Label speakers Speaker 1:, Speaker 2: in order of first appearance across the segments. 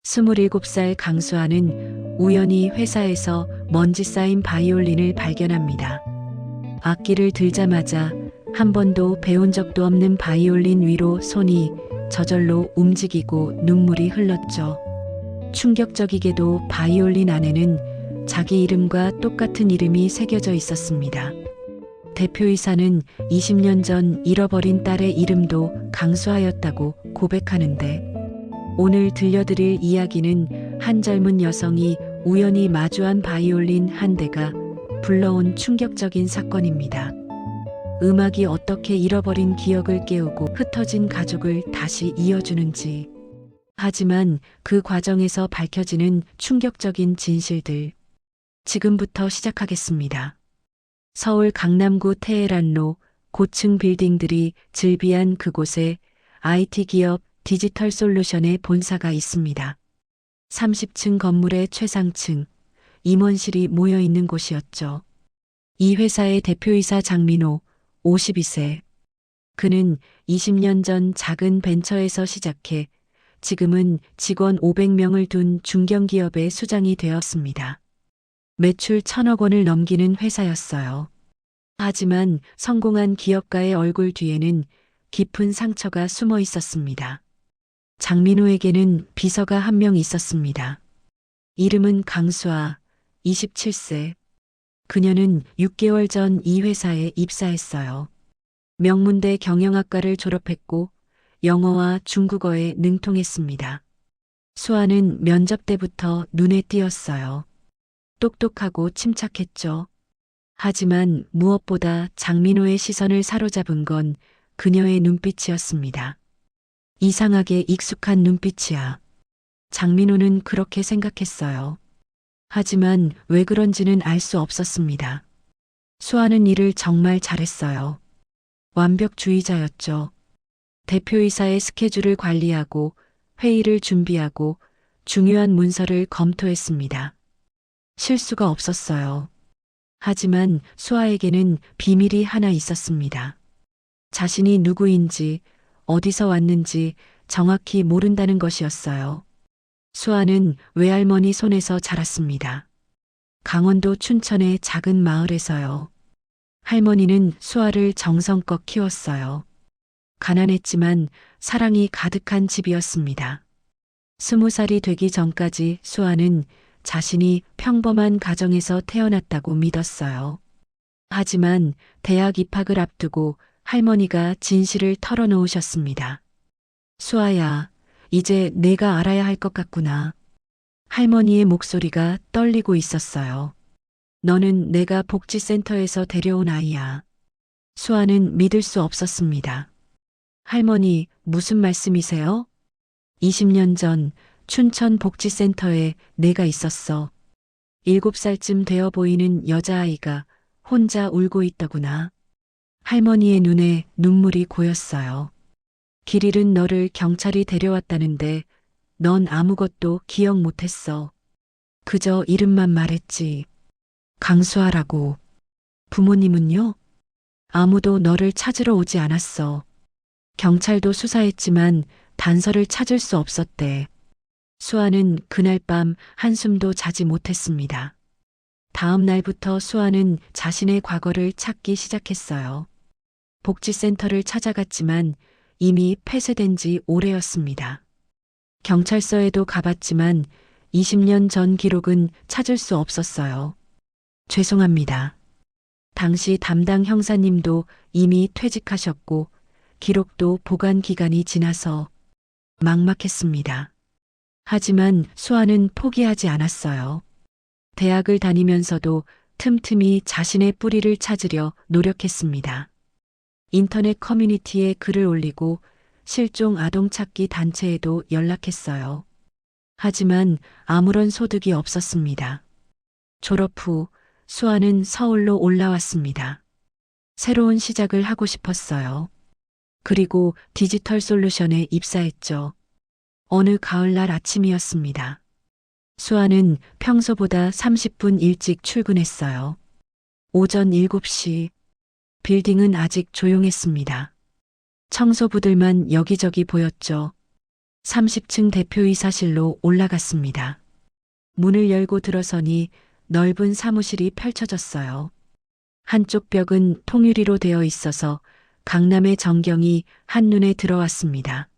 Speaker 1: 27살 강수아는 우연히 회사에서 먼지 쌓인 바이올린을 발견합니다. 악기를 들자마자 한 번도 배운 적도 없는 바이올린 위로 손이 저절로 움직이고 눈물이 흘렀죠. 충격적이게도 바이올린 안에는 자기 이름과 똑같은 이름이 새겨져 있었습니다. 대표이사는 20년 전 잃어버린 딸의 이름도 강수아였다고 고백하는데, 오늘 들려드릴 이야기는 한 젊은 여성이 우연히 마주한 바이올린 한 대가 불러온 충격적인 사건입니다. 음악이 어떻게 잃어버린 기억을 깨우고 흩어진 가족을 다시 이어주는지. 하지만 그 과정에서 밝혀지는 충격적인 진실들. 지금부터 시작하겠습니다. 서울 강남구 테헤란로 고층 빌딩들이 즐비한 그곳에 IT 기업 디지털 솔루션의 본사가 있습니다. 30층 건물의 최상층, 임원실이 모여 있는 곳이었죠. 이 회사의 대표이사 장민호, 52세. 그는 20년 전 작은 벤처에서 시작해 지금은 직원 500명을 둔 중견기업의 수장이 되었습니다. 매출 1,000억 원을 넘기는 회사였어요. 하지만 성공한 기업가의 얼굴 뒤에는 깊은 상처가 숨어 있었습니다. 장민호에게는 비서가 한 명 있었습니다. 이름은 강수아, 27세. 그녀는 6개월 전 이 회사에 입사했어요. 명문대 경영학과를 졸업했고 영어와 중국어에 능통했습니다. 수아는 면접 때부터 눈에 띄었어요. 똑똑하고 침착했죠. 하지만 무엇보다 장민호의 시선을 사로잡은 건 그녀의 눈빛이었습니다. 이상하게 익숙한 눈빛이야. 장민호는 그렇게 생각했어요. 하지만 왜 그런지는 알 수 없었습니다. 수아는 일을 정말 잘했어요. 완벽주의자였죠. 대표이사의 스케줄을 관리하고 회의를 준비하고 중요한 문서를 검토했습니다. 실수가 없었어요. 하지만 수아에게는 비밀이 하나 있었습니다. 자신이 누구인지, 어디서 왔는지 정확히 모른다는 것이었어요. 수아는 외할머니 손에서 자랐습니다. 강원도 춘천의 작은 마을에서요. 할머니는 수아를 정성껏 키웠어요. 가난했지만 사랑이 가득한 집이었습니다. 20살이 되기 전까지 수아는 자신이 평범한 가정에서 태어났다고 믿었어요. 하지만 대학 입학을 앞두고 할머니가 진실을 털어놓으셨습니다. 수아야, 이제 내가 알아야 할 것 같구나. 할머니의 목소리가 떨리고 있었어요. 너는 내가 복지센터에서 데려온 아이야. 수아는 믿을 수 없었습니다. 할머니, 무슨 말씀이세요? 20년 전 춘천 복지센터에 내가 있었어. 7살쯤 되어 보이는 여자아이가 혼자 울고 있더구나. 할머니의 눈에 눈물이 고였어요. 길 잃은 너를 경찰이 데려왔다는데 넌 아무것도 기억 못했어. 그저 이름만 말했지. 강수아라고. 부모님은요? 아무도 너를 찾으러 오지 않았어. 경찰도 수사했지만 단서를 찾을 수 없었대. 수아는 그날 밤 한숨도 자지 못했습니다. 다음 날부터 수아는 자신의 과거를 찾기 시작했어요. 복지센터를 찾아갔지만 이미 폐쇄된 지 오래였습니다. 경찰서에도 가봤지만 20년 전 기록은 찾을 수 없었어요. 죄송합니다. 당시 담당 형사님도 이미 퇴직하셨고 기록도 보관 기간이 지나서 막막했습니다. 하지만 수아는 포기하지 않았어요. 대학을 다니면서도 틈틈이 자신의 뿌리를 찾으려 노력했습니다. 인터넷 커뮤니티에 글을 올리고 실종 아동 찾기 단체에도 연락했어요. 하지만 아무런 소득이 없었습니다. 졸업 후 수아는 서울로 올라왔습니다. 새로운 시작을 하고 싶었어요. 그리고 디지털 솔루션에 입사했죠. 어느 가을날 아침이었습니다. 수아는 평소보다 30분 일찍 출근했어요. 오전 7시. 빌딩은 아직 조용했습니다. 청소부들만 여기저기 보였죠. 30층 대표이사실로 올라갔습니다. 문을 열고 들어서니 넓은 사무실이 펼쳐졌어요. 한쪽 벽은 통유리로 되어 있어서 강남의 정경이 한눈에 들어왔습니다.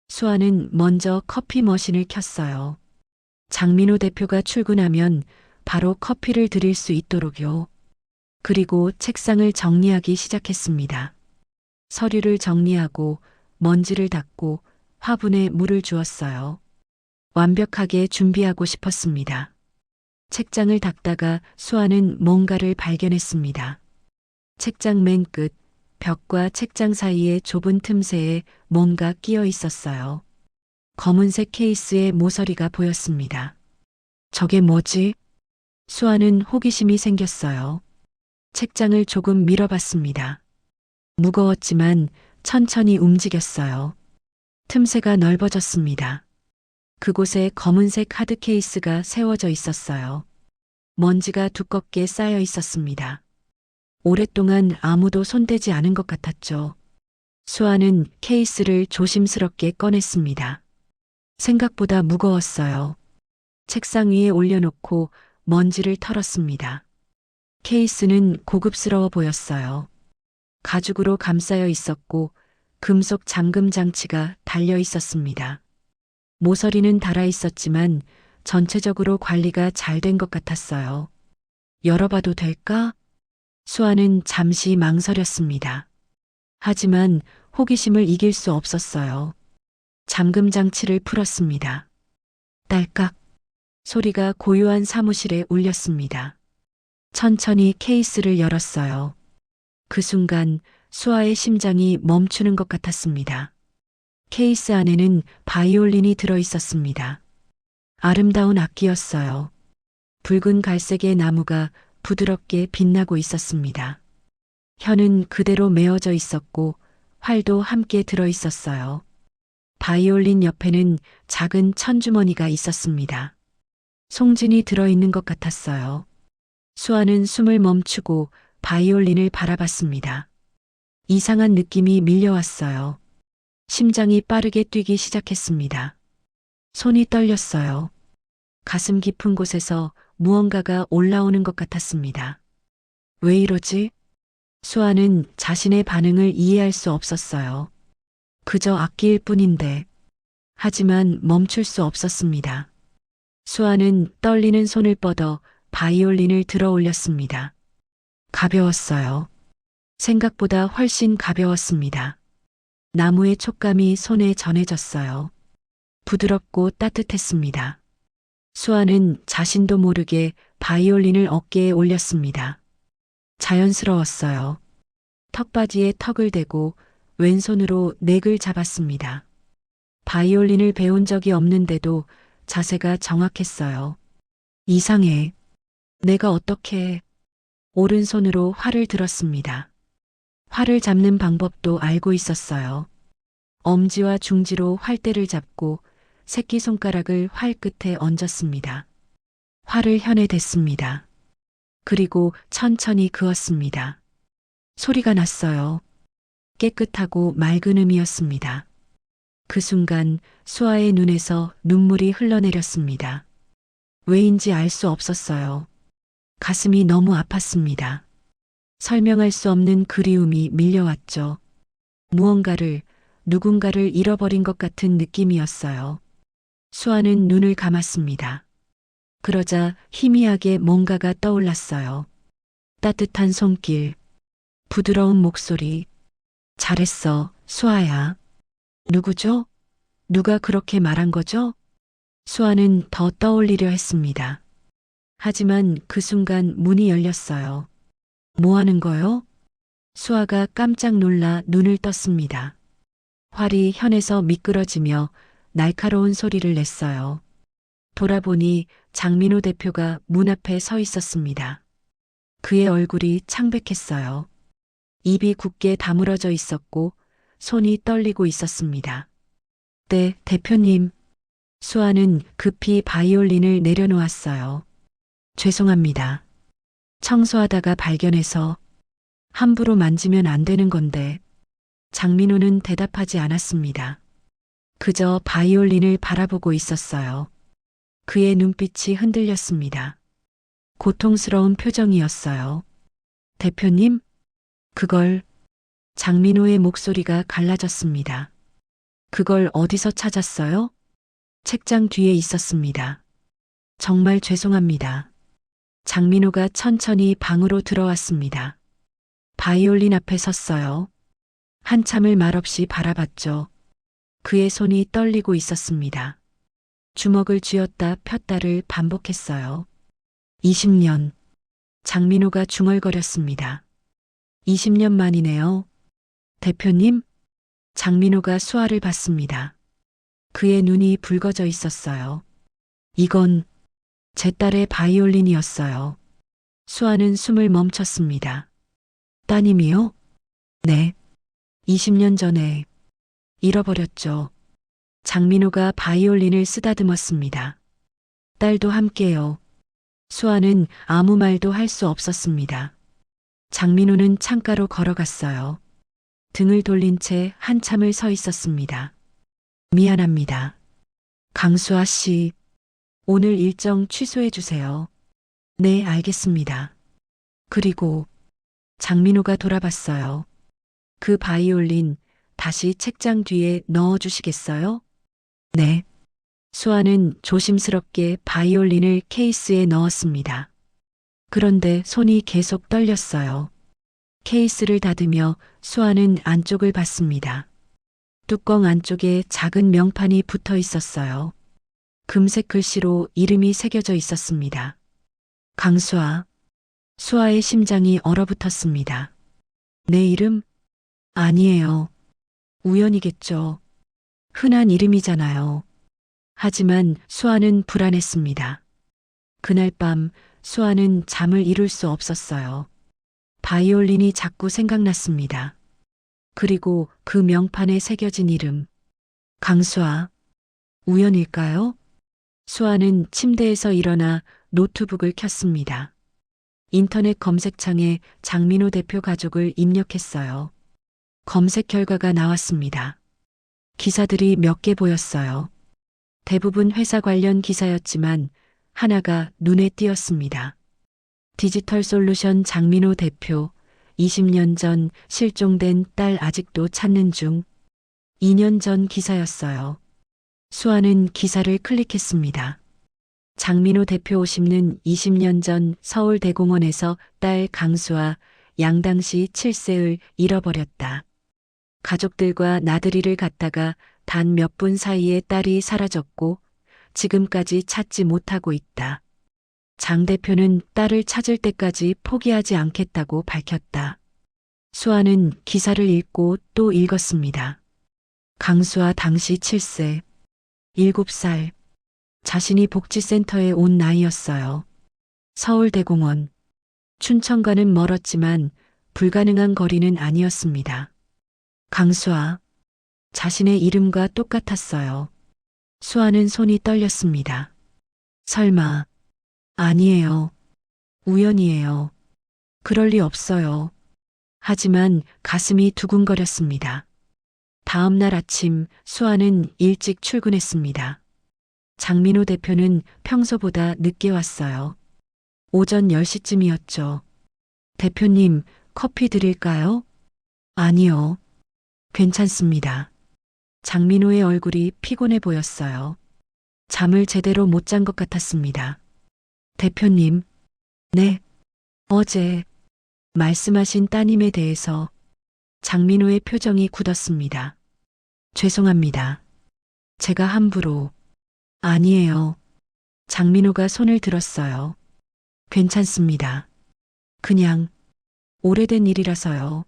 Speaker 1: 수아는 먼저 커피 머신을 켰어요. 장민호 대표가 출근하면 바로 커피를 드릴 수 있도록요. 그리고 책상을 정리하기 시작했습니다. 서류를 정리하고 먼지를 닦고 화분에 물을 주었어요. 완벽하게 준비하고 싶었습니다. 책장을 닦다가 수아는 뭔가를 발견했습니다. 책장 맨 끝, 벽과 책장 사이의 좁은 틈새에 뭔가 끼어 있었어요. 검은색 케이스에 모서리가 보였습니다. 저게 뭐지? 수아는 호기심이 생겼어요. 책장을 조금 밀어봤습니다. 무거웠지만 천천히 움직였어요. 틈새가 넓어졌습니다. 그곳에 검은색 카드 케이스가 세워져 있었어요. 먼지가 두껍게 쌓여 있었습니다. 오랫동안 아무도 손대지 않은 것 같았죠. 수아는 케이스를 조심스럽게 꺼냈습니다. 생각보다 무거웠어요. 책상 위에 올려놓고 먼지를 털었습니다. 케이스는 고급스러워 보였어요. 가죽으로 감싸여 있었고 금속 잠금 장치가 달려 있었습니다. 모서리는 달아 있었지만 전체적으로 관리가 잘 된 것 같았어요. 열어봐도 될까? 수아는 잠시 망설였습니다. 하지만 호기심을 이길 수 없었어요. 잠금 장치를 풀었습니다. 딸깍 소리가 고요한 사무실에 울렸습니다. 천천히 케이스를 열었어요. 그 순간 수아의 심장이 멈추는 것 같았습니다. 케이스 안에는 바이올린이 들어 있었습니다. 아름다운 악기였어요. 붉은 갈색의 나무가 부드럽게 빛나고 있었습니다. 혀는 그대로 메어져 있었고 활도 함께 들어 있었어요. 바이올린 옆에는 작은 천주머니가 있었습니다. 송진이 들어있는 것 같았어요. 수아는 숨을 멈추고 바이올린을 바라봤습니다. 이상한 느낌이 밀려왔어요. 심장이 빠르게 뛰기 시작했습니다. 손이 떨렸어요. 가슴 깊은 곳에서 무언가가 올라오는 것 같았습니다. 왜 이러지? 수아는 자신의 반응을 이해할 수 없었어요. 그저 악기일 뿐인데. 하지만 멈출 수 없었습니다. 수아는 떨리는 손을 뻗어 바이올린을 들어 올렸습니다. 가벼웠어요. 생각보다 훨씬 가벼웠습니다. 나무의 촉감이 손에 전해졌어요. 부드럽고 따뜻했습니다. 수아는 자신도 모르게 바이올린을 어깨에 올렸습니다. 자연스러웠어요. 턱받이에 턱을 대고 왼손으로 넥을 잡았습니다. 바이올린을 배운 적이 없는데도 자세가 정확했어요. 이상해. 내가 어떻게... 오른손으로 활을 들었습니다. 활을 잡는 방법도 알고 있었어요. 엄지와 중지로 활대를 잡고 새끼손가락을 활 끝에 얹었습니다. 활을 현에 댔습니다. 그리고 천천히 그었습니다. 소리가 났어요. 깨끗하고 맑은 음이었습니다. 그 순간 수아의 눈에서 눈물이 흘러내렸습니다. 왜인지 알 수 없었어요. 가슴이 너무 아팠습니다. 설명할 수 없는 그리움이 밀려왔죠. 누군가를 잃어버린 것 같은 느낌이었어요. 수아는 눈을 감았습니다. 그러자 희미하게 뭔가가 떠올랐어요. 따뜻한 손길, 부드러운 목소리. 잘했어, 수아야. 누구죠? 누가 그렇게 말한 거죠? 수아는 더 떠올리려 했습니다. 하지만 그 순간 문이 열렸어요. 뭐 하는 거요? 수아가 깜짝 놀라 눈을 떴습니다. 활이 현에서 미끄러지며 날카로운 소리를 냈어요. 돌아보니 장민호 대표가 문 앞에 서 있었습니다. 그의 얼굴이 창백했어요. 입이 굳게 다물어져 있었고 손이 떨리고 있었습니다. 네, 대표님. 수아는 급히 바이올린을 내려놓았어요. 죄송합니다. 청소하다가 발견해서 함부로 만지면 안 되는 건데. 장민호는 대답하지 않았습니다. 그저 바이올린을 바라보고 있었어요. 그의 눈빛이 흔들렸습니다. 고통스러운 표정이었어요. 대표님, 그걸 장민호의 목소리가 갈라졌습니다. 그걸 어디서 찾았어요? 책장 뒤에 있었습니다. 정말 죄송합니다. 장민호가 천천히 방으로 들어왔습니다. 바이올린 앞에 섰어요. 한참을 말없이 바라봤죠. 그의 손이 떨리고 있었습니다. 주먹을 쥐었다 폈다를 반복했어요. 20년. 장민호가 중얼거렸습니다. 20년 만이네요. 대표님? 장민호가 수아를 봤습니다. 그의 눈이 붉어져 있었어요. 이건 제 딸의 바이올린이었어요. 수아는 숨을 멈췄습니다. 따님이요? 네. 20년 전에 잃어버렸죠. 장민호가 바이올린을 쓰다듬었습니다. 딸도 함께요. 수아는 아무 말도 할 수 없었습니다. 장민호는 창가로 걸어갔어요. 등을 돌린 채 한참을 서 있었습니다. 미안합니다. 강수아 씨, 오늘 일정 취소해 주세요. 네, 알겠습니다. 그리고 장민호가 돌아봤어요. 그 바이올린 다시 책장 뒤에 넣어 주시겠어요? 네. 수아는 조심스럽게 바이올린을 케이스에 넣었습니다. 그런데 손이 계속 떨렸어요. 케이스를 닫으며 수아는 안쪽을 봤습니다. 뚜껑 안쪽에 작은 명판이 붙어 있었어요. 금색 글씨로 이름이 새겨져 있었습니다. 강수아. 수아의 심장이 얼어붙었습니다. 내 이름? 아니에요. 우연이겠죠. 흔한 이름이잖아요. 하지만 수아는 불안했습니다. 그날 밤 수아는 잠을 이룰 수 없었어요. 바이올린이 자꾸 생각났습니다. 그리고 그 명판에 새겨진 이름. 강수아. 우연일까요? 수아는 침대에서 일어나 노트북을 켰습니다. 인터넷 검색창에 장민호 대표 가족을 입력했어요. 검색 결과가 나왔습니다. 기사들이 몇 개 보였어요. 대부분 회사 관련 기사였지만 하나가 눈에 띄었습니다. 디지털 솔루션 장민호 대표, 20년 전 실종된 딸 아직도 찾는 중. 2년 전 기사였어요. 수아는 기사를 클릭했습니다. 장민호 대표 50는 20년 전 서울대공원에서 딸 강수아 양당시 7세을 잃어버렸다. 가족들과 나들이를 갔다가 단 몇 분 사이에 딸이 사라졌고 지금까지 찾지 못하고 있다. 장 대표는 딸을 찾을 때까지 포기하지 않겠다고 밝혔다. 수아는 기사를 읽고 또 읽었습니다. 강수아 당시 7세, 7살. 자신이 복지센터에 온 나이였어요. 서울대공원. 춘천과는 멀었지만 불가능한 거리는 아니었습니다. 강수아. 자신의 이름과 똑같았어요. 수아는 손이 떨렸습니다. 설마. 아니에요. 우연이에요. 그럴 리 없어요. 하지만 가슴이 두근거렸습니다. 다음 날 아침 수아는 일찍 출근했습니다. 장민호 대표는 평소보다 늦게 왔어요. 오전 10시쯤이었죠. 대표님, 커피 드릴까요? 아니요. 괜찮습니다. 장민호의 얼굴이 피곤해 보였어요. 잠을 제대로 못 잔 것 같았습니다. 대표님, 네, 어제 말씀하신 따님에 대해서. 장민호의 표정이 굳었습니다. 죄송합니다. 제가 함부로. 아니에요. 장민호가 손을 들었어요. 괜찮습니다. 그냥 오래된 일이라서요.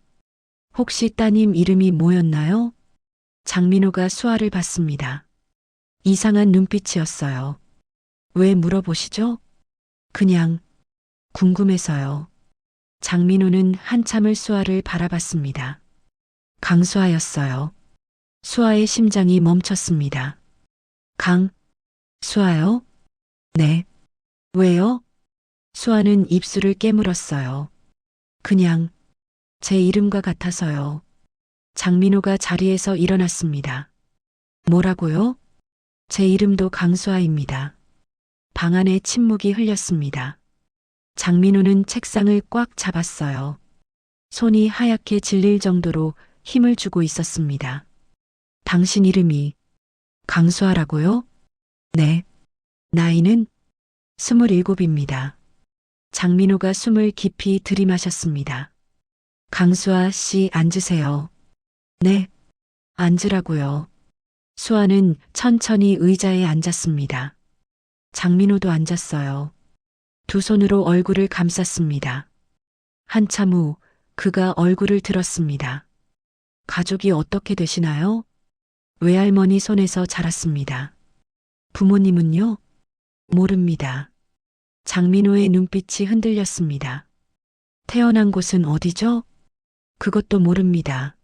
Speaker 1: 혹시 따님 이름이 뭐였나요? 장민호가 수아를 봤습니다. 이상한 눈빛이었어요. 왜 물어보시죠? 그냥 궁금해서요. 장민호는 한참을 수아를 바라봤습니다. 강수아였어요. 수아의 심장이 멈췄습니다. 수아요? 네. 왜요? 수아는 입술을 깨물었어요. 그냥 제 이름과 같아서요. 장민호가 자리에서 일어났습니다. 뭐라고요? 제 이름도 강수아입니다. 방 안에 침묵이 흘렸습니다. 장민호는 책상을 꽉 잡았어요. 손이 하얗게 질릴 정도로 힘을 주고 있었습니다. 당신 이름이 강수아라고요? 네. 나이는 27입니다. 장민호가 숨을 깊이 들이마셨습니다. 강수아 씨 앉으세요. 네. 앉으라고요. 수아는 천천히 의자에 앉았습니다. 장민호도 앉았어요. 두 손으로 얼굴을 감쌌습니다. 한참 후 그가 얼굴을 들었습니다. 가족이 어떻게 되시나요? 외할머니 손에서 자랐습니다. 부모님은요? 모릅니다. 장민호의 눈빛이 흔들렸습니다. 태어난 곳은 어디죠? 그것도 모릅니다.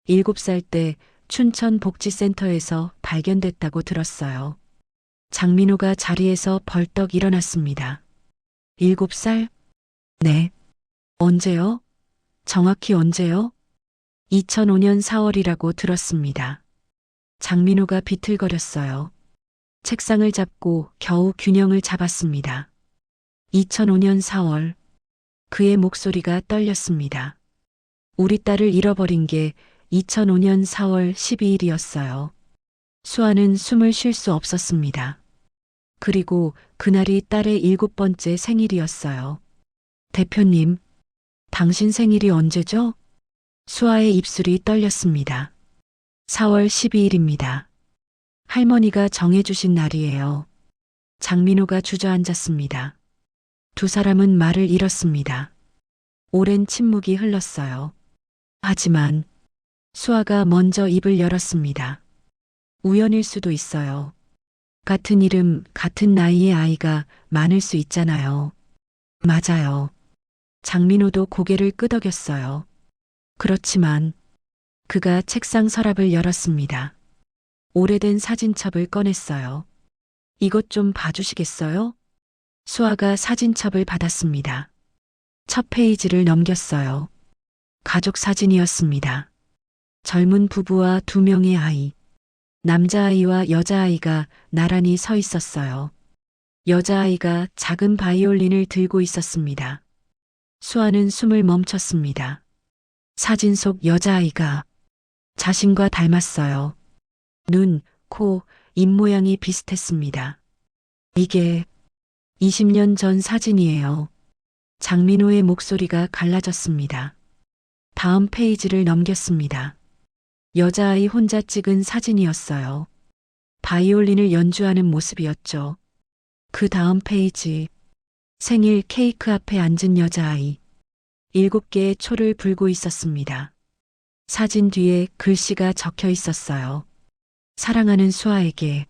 Speaker 1: 7살 때 춘천 복지센터에서 발견됐다고 들었어요. 장민호가 자리에서 벌떡 일어났습니다. 7살? 네. 언제요? 정확히 언제요? 2005년 4월이라고 들었습니다. 장민호가 비틀거렸어요. 책상을 잡고 겨우 균형을 잡았습니다. 2005년 4월. 그의 목소리가 떨렸습니다. 우리 딸을 잃어버린 게 2005년 4월 12일이었어요. 수아는 숨을 쉴 수 없었습니다. 그리고 그날이 딸의 7번째 생일이었어요. 대표님, 당신 생일이 언제죠? 수아의 입술이 떨렸습니다. 4월 12일입니다. 할머니가 정해주신 날이에요. 장민호가 주저앉았습니다. 두 사람은 말을 잃었습니다. 오랜 침묵이 흘렀어요. 하지만 수아가 먼저 입을 열었습니다. 우연일 수도 있어요. 같은 이름, 같은 나이의 아이가 많을 수 있잖아요. 맞아요. 장민호도 고개를 끄덕였어요. 그렇지만 그가 책상 서랍을 열었습니다. 오래된 사진첩을 꺼냈어요. 이것 좀 봐주시겠어요? 수아가 사진첩을 받았습니다. 첫 페이지를 넘겼어요. 가족 사진이었습니다. 젊은 부부와 2명의 아이. 남자아이와 여자아이가 나란히 서 있었어요. 여자아이가 작은 바이올린을 들고 있었습니다. 수아는 숨을 멈췄습니다. 사진 속 여자아이가 자신과 닮았어요. 눈, 코, 입모양이 비슷했습니다. 이게 20년 전 사진이에요. 장민호의 목소리가 갈라졌습니다. 다음 페이지를 넘겼습니다. 여자아이 혼자 찍은 사진이었어요. 바이올린을 연주하는 모습이었죠. 그 다음 페이지. 생일 케이크 앞에 앉은 여자아이. 7개의 초를 불고 있었습니다. 사진 뒤에 글씨가 적혀 있었어요. 사랑하는 수아에게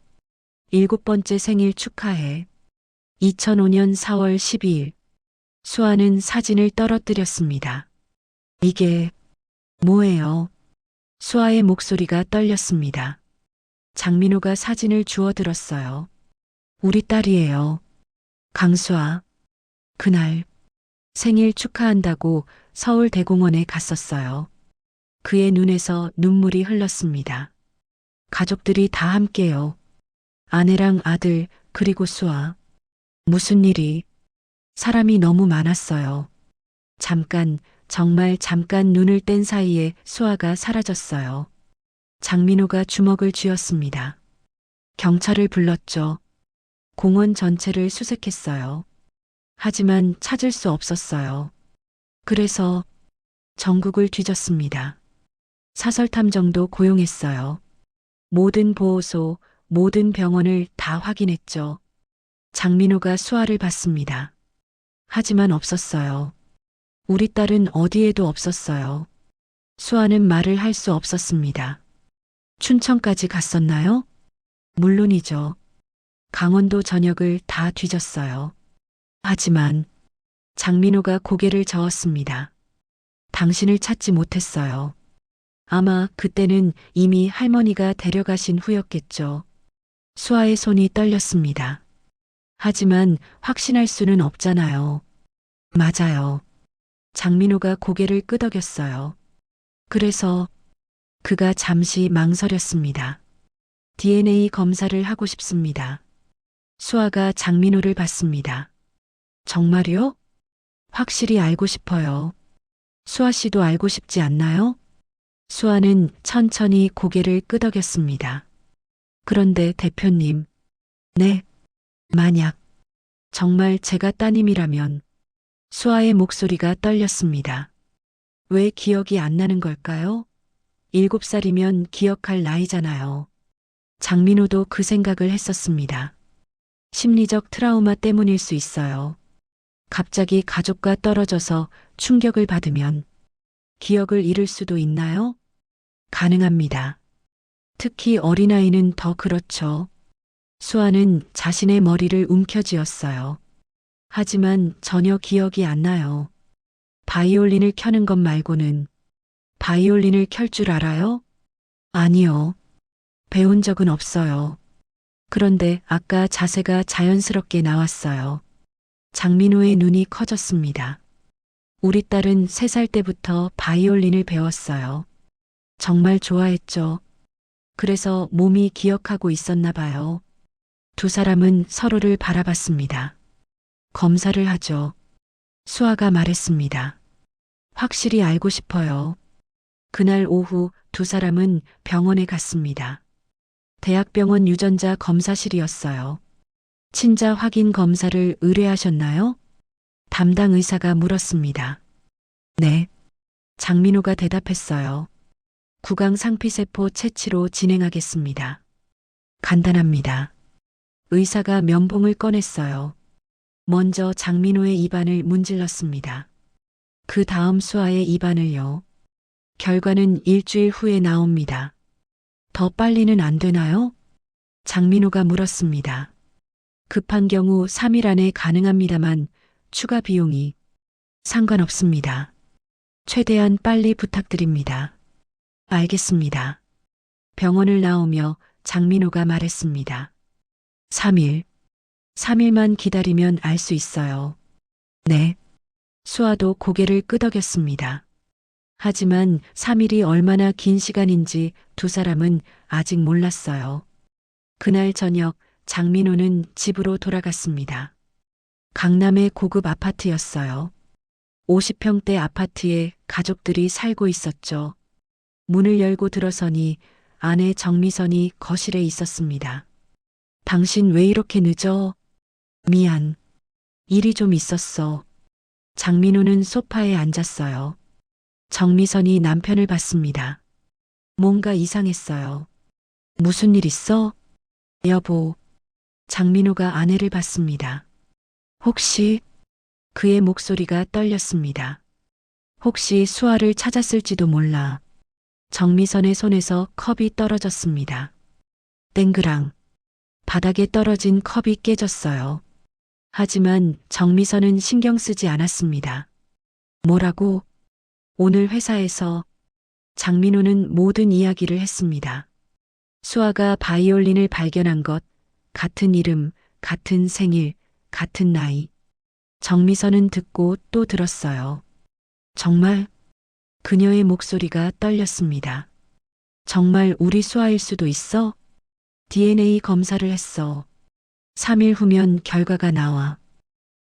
Speaker 1: 7번째 생일 축하해. 2005년 4월 12일. 수아는 사진을 떨어뜨렸습니다. 이게 뭐예요? 수아의 목소리가 떨렸습니다. 장민호가 사진을 주워들었어요. 우리 딸이에요. 강수아. 그날 생일 축하한다고 서울대공원에 갔었어요. 그의 눈에서 눈물이 흘렀습니다. 가족들이 다 함께요. 아내랑 아들, 그리고 수아. 무슨 일이? 사람이 너무 많았어요. 잠깐, 정말 잠깐 눈을 뗀 사이에 수아가 사라졌어요. 장민호가 주먹을 쥐었습니다. 경찰을 불렀죠. 공원 전체를 수색했어요. 하지만 찾을 수 없었어요. 그래서 전국을 뒤졌습니다. 사설탐정도 고용했어요. 모든 보호소, 모든 병원을 다 확인했죠. 장민호가 수아를 봤습니다. 하지만 없었어요. 우리 딸은 어디에도 없었어요. 수아는 말을 할 수 없었습니다. 춘천까지 갔었나요? 물론이죠. 강원도 전역을 다 뒤졌어요. 하지만 장민호가 고개를 저었습니다. 당신을 찾지 못했어요. 아마 그때는 이미 할머니가 데려가신 후였겠죠. 수아의 손이 떨렸습니다. 하지만 확신할 수는 없잖아요. 맞아요. 장민호가 고개를 끄덕였어요. 그래서 그가 잠시 망설였습니다. DNA 검사를 하고 싶습니다. 수아가 장민호를 봤습니다. 정말요? 확실히 알고 싶어요. 수아 씨도 알고 싶지 않나요? 수아는 천천히 고개를 끄덕였습니다. 그런데 대표님, 네, 만약 정말 제가 따님이라면 수아의 목소리가 떨렸습니다. 왜 기억이 안 나는 걸까요? 7살이면 기억할 나이잖아요. 장민호도 그 생각을 했었습니다. 심리적 트라우마 때문일 수 있어요. 갑자기 가족과 떨어져서 충격을 받으면 기억을 잃을 수도 있나요? 가능합니다. 특히 어린아이는 더 그렇죠. 수아는 자신의 머리를 움켜쥐었어요. 하지만 전혀 기억이 안 나요. 바이올린을 켜는 것 말고는. 바이올린을 켤 줄 알아요? 아니요. 배운 적은 없어요. 그런데 아까 자세가 자연스럽게 나왔어요. 장민호의 눈이 커졌습니다. 우리 딸은 3살 때부터 바이올린을 배웠어요. 정말 좋아했죠. 그래서 몸이 기억하고 있었나 봐요. 두 사람은 서로를 바라봤습니다. 검사를 하죠. 수아가 말했습니다. 확실히 알고 싶어요. 그날 오후 두 사람은 병원에 갔습니다. 대학병원 유전자 검사실이었어요. 친자 확인 검사를 의뢰하셨나요? 담당 의사가 물었습니다. 네. 장민호가 대답했어요. 구강 상피세포 채취로 진행하겠습니다. 간단합니다. 의사가 면봉을 꺼냈어요. 먼저 장민호의 입안을 문질렀습니다. 그 다음 수아의 입안을요. 결과는 일주일 후에 나옵니다. 더 빨리는 안 되나요? 장민호가 물었습니다. 급한 경우 3일 안에 가능합니다만 추가 비용이 상관없습니다. 최대한 빨리 부탁드립니다. 알겠습니다. 병원을 나오며 장민호가 말했습니다. 3일. 3일만 기다리면 알 수 있어요. 네. 수아도 고개를 끄덕였습니다. 하지만 3일이 얼마나 긴 시간인지 두 사람은 아직 몰랐어요. 그날 저녁 장민호는 집으로 돌아갔습니다. 강남의 고급 아파트였어요. 50평대 아파트에 가족들이 살고 있었죠. 문을 열고 들어서니 아내 정미선이 거실에 있었습니다. 당신 왜 이렇게 늦어? 미안. 일이 좀 있었어. 장민호는 소파에 앉았어요. 정미선이 남편을 봤습니다. 뭔가 이상했어요. 무슨 일 있어? 여보. 장민호가 아내를 봤습니다. 혹시 그의 목소리가 떨렸습니다. 혹시 수아를 찾았을지도 몰라. 정미선의 손에서 컵이 떨어졌습니다. 땡그랑. 바닥에 떨어진 컵이 깨졌어요. 하지만 정미선은 신경 쓰지 않았습니다. 뭐라고? 오늘 회사에서 장민호는 모든 이야기를 했습니다. 수아가 바이올린을 발견한 것, 같은 이름, 같은 생일, 같은 나이. 정미선은 듣고 또 들었어요. 정말? 그녀의 목소리가 떨렸습니다. 정말 우리 수아일 수도 있어? DNA 검사를 했어. 3일 후면 결과가 나와.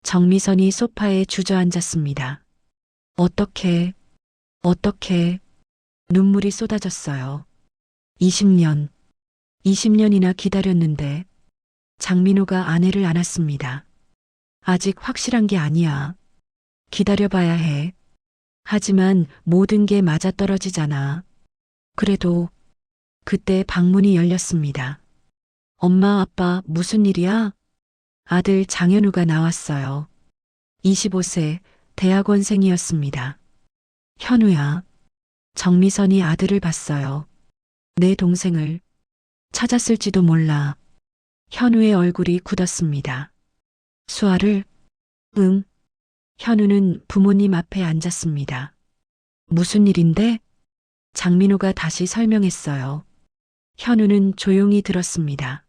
Speaker 1: 정미선이 소파에 주저앉았습니다. 어떻게, 눈물이 쏟아졌어요. 20년이나 기다렸는데 장민호가 아내를 안았습니다. 아직 확실한 게 아니야. 기다려봐야 해. 하지만 모든 게 맞아떨어지잖아. 그래도 그때 방문이 열렸습니다. 엄마, 아빠, 무슨 일이야? 아들 장현우가 나왔어요. 25세 대학원생이었습니다. 현우야. 정미선이 아들을 봤어요. 내 동생을 찾았을지도 몰라. 현우의 얼굴이 굳었습니다. 수아를? 응. 현우는 부모님 앞에 앉았습니다. 무슨 일인데? 장민호가 다시 설명했어요. 현우는 조용히 들었습니다.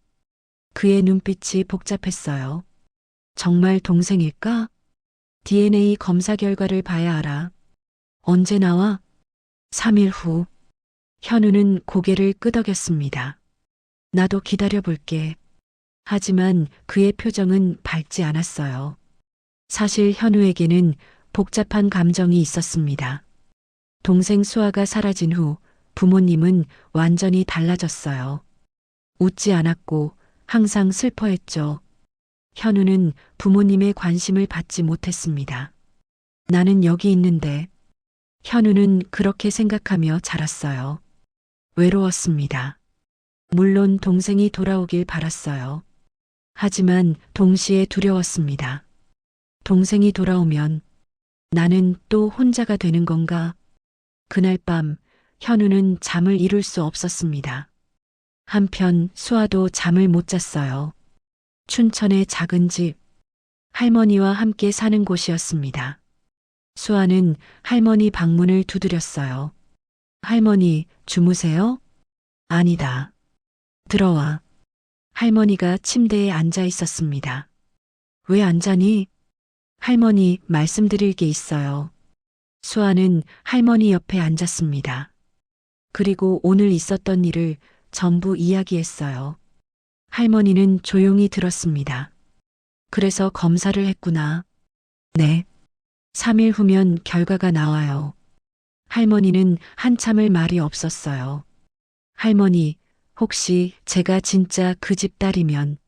Speaker 1: 그의 눈빛이 복잡했어요. 정말 동생일까? DNA 검사 결과를 봐야 알아. 언제 나와? 3일 후. 현우는 고개를 끄덕였습니다. 나도 기다려볼게. 하지만 그의 표정은 밝지 않았어요. 사실 현우에게는 복잡한 감정이 있었습니다. 동생 수아가 사라진 후 부모님은 완전히 달라졌어요. 웃지 않았고 항상 슬퍼했죠. 현우는 부모님의 관심을 받지 못했습니다. 나는 여기 있는데 현우는 그렇게 생각하며 자랐어요. 외로웠습니다. 물론 동생이 돌아오길 바랐어요. 하지만 동시에 두려웠습니다. 동생이 돌아오면 나는 또 혼자가 되는 건가? 그날 밤 현우는 잠을 이룰 수 없었습니다. 한편 수아도 잠을 못 잤어요. 춘천의 작은 집, 할머니와 함께 사는 곳이었습니다. 수아는 할머니 방문을 두드렸어요. 할머니, 주무세요? 아니다. 들어와. 할머니가 침대에 앉아 있었습니다. 왜 안 자니? 할머니, 말씀드릴 게 있어요. 수아는 할머니 옆에 앉았습니다. 그리고 오늘 있었던 일을 전부 이야기했어요. 할머니는 조용히 들었습니다. 그래서 검사를 했구나. 네. 3일 후면 결과가 나와요. 할머니는 한참을 말이 없었어요. 할머니, 혹시 제가 진짜 그 집 딸이면?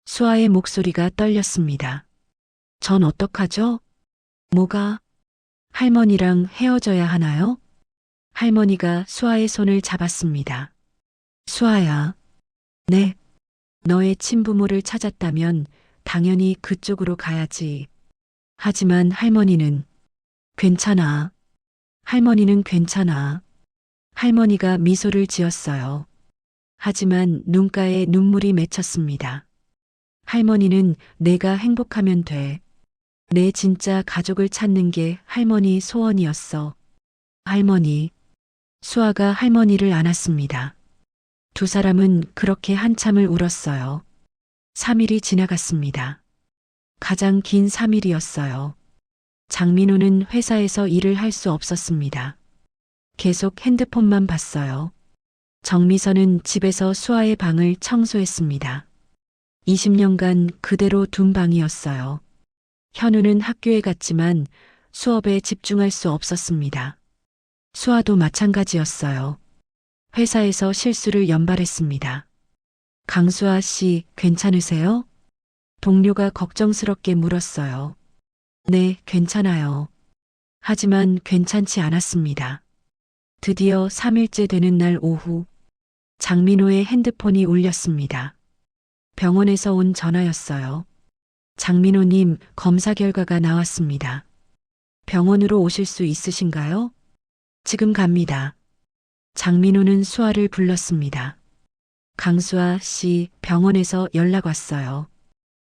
Speaker 1: 수아의 목소리가 떨렸습니다. 전 어떡하죠? 뭐가? 할머니랑 헤어져야 하나요? 할머니가 수아의 손을 잡았습니다. 수아야. 네. 너의 친부모를 찾았다면 당연히 그쪽으로 가야지. 하지만 할머니는 괜찮아. 할머니는 괜찮아. 할머니가 미소를 지었어요. 하지만 눈가에 눈물이 맺혔습니다. 할머니는 내가 행복하면 돼. 내 진짜 가족을 찾는 게 할머니 소원이었어. 할머니. 수아가 할머니를 안았습니다. 두 사람은 그렇게 한참을 울었어요. 3일이 지나갔습니다. 가장 긴 3일이었어요. 장민호는 회사에서 일을 할 수 없었습니다. 계속 핸드폰만 봤어요. 정미선은 집에서 수아의 방을 청소했습니다. 20년간 그대로 둔 방이었어요. 현우는 학교에 갔지만 수업에 집중할 수 없었습니다. 수아도 마찬가지였어요. 회사에서 실수를 연발했습니다. 강수아 씨, 괜찮으세요? 동료가 걱정스럽게 물었어요. 네, 괜찮아요. 하지만 괜찮지 않았습니다. 드디어 3일째 되는 날 오후, 장민호의 핸드폰이 울렸습니다. 병원에서 온 전화였어요. 장민호님, 검사 결과가 나왔습니다. 병원으로 오실 수 있으신가요? 지금 갑니다. 장민호는 수아를 불렀습니다. 강수아 씨, 병원에서 연락 왔어요.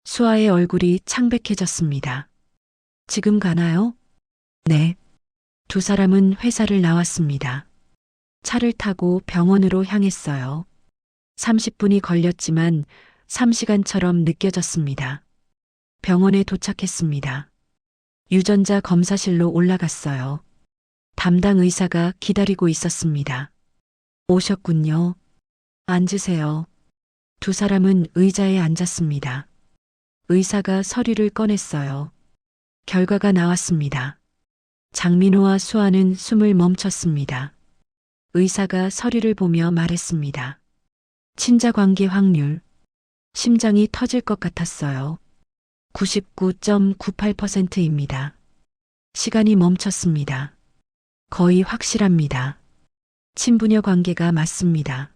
Speaker 1: 수아의 얼굴이 창백해졌습니다. 지금 가나요? 네. 두 사람은 회사를 나왔습니다. 차를 타고 병원으로 향했어요. 30분이 걸렸지만 3시간처럼 느껴졌습니다. 병원에 도착했습니다. 유전자 검사실로 올라갔어요. 담당 의사가 기다리고 있었습니다. 오셨군요. 앉으세요. 두 사람은 의자에 앉았습니다. 의사가 서류를 꺼냈어요. 결과가 나왔습니다. 장민호와 수아는 숨을 멈췄습니다. 의사가 서류를 보며 말했습니다. 친자 관계 확률. 심장이 터질 것 같았어요. 99.98%입니다. 시간이 멈췄습니다. 거의 확실합니다. 친부녀 관계가 맞습니다.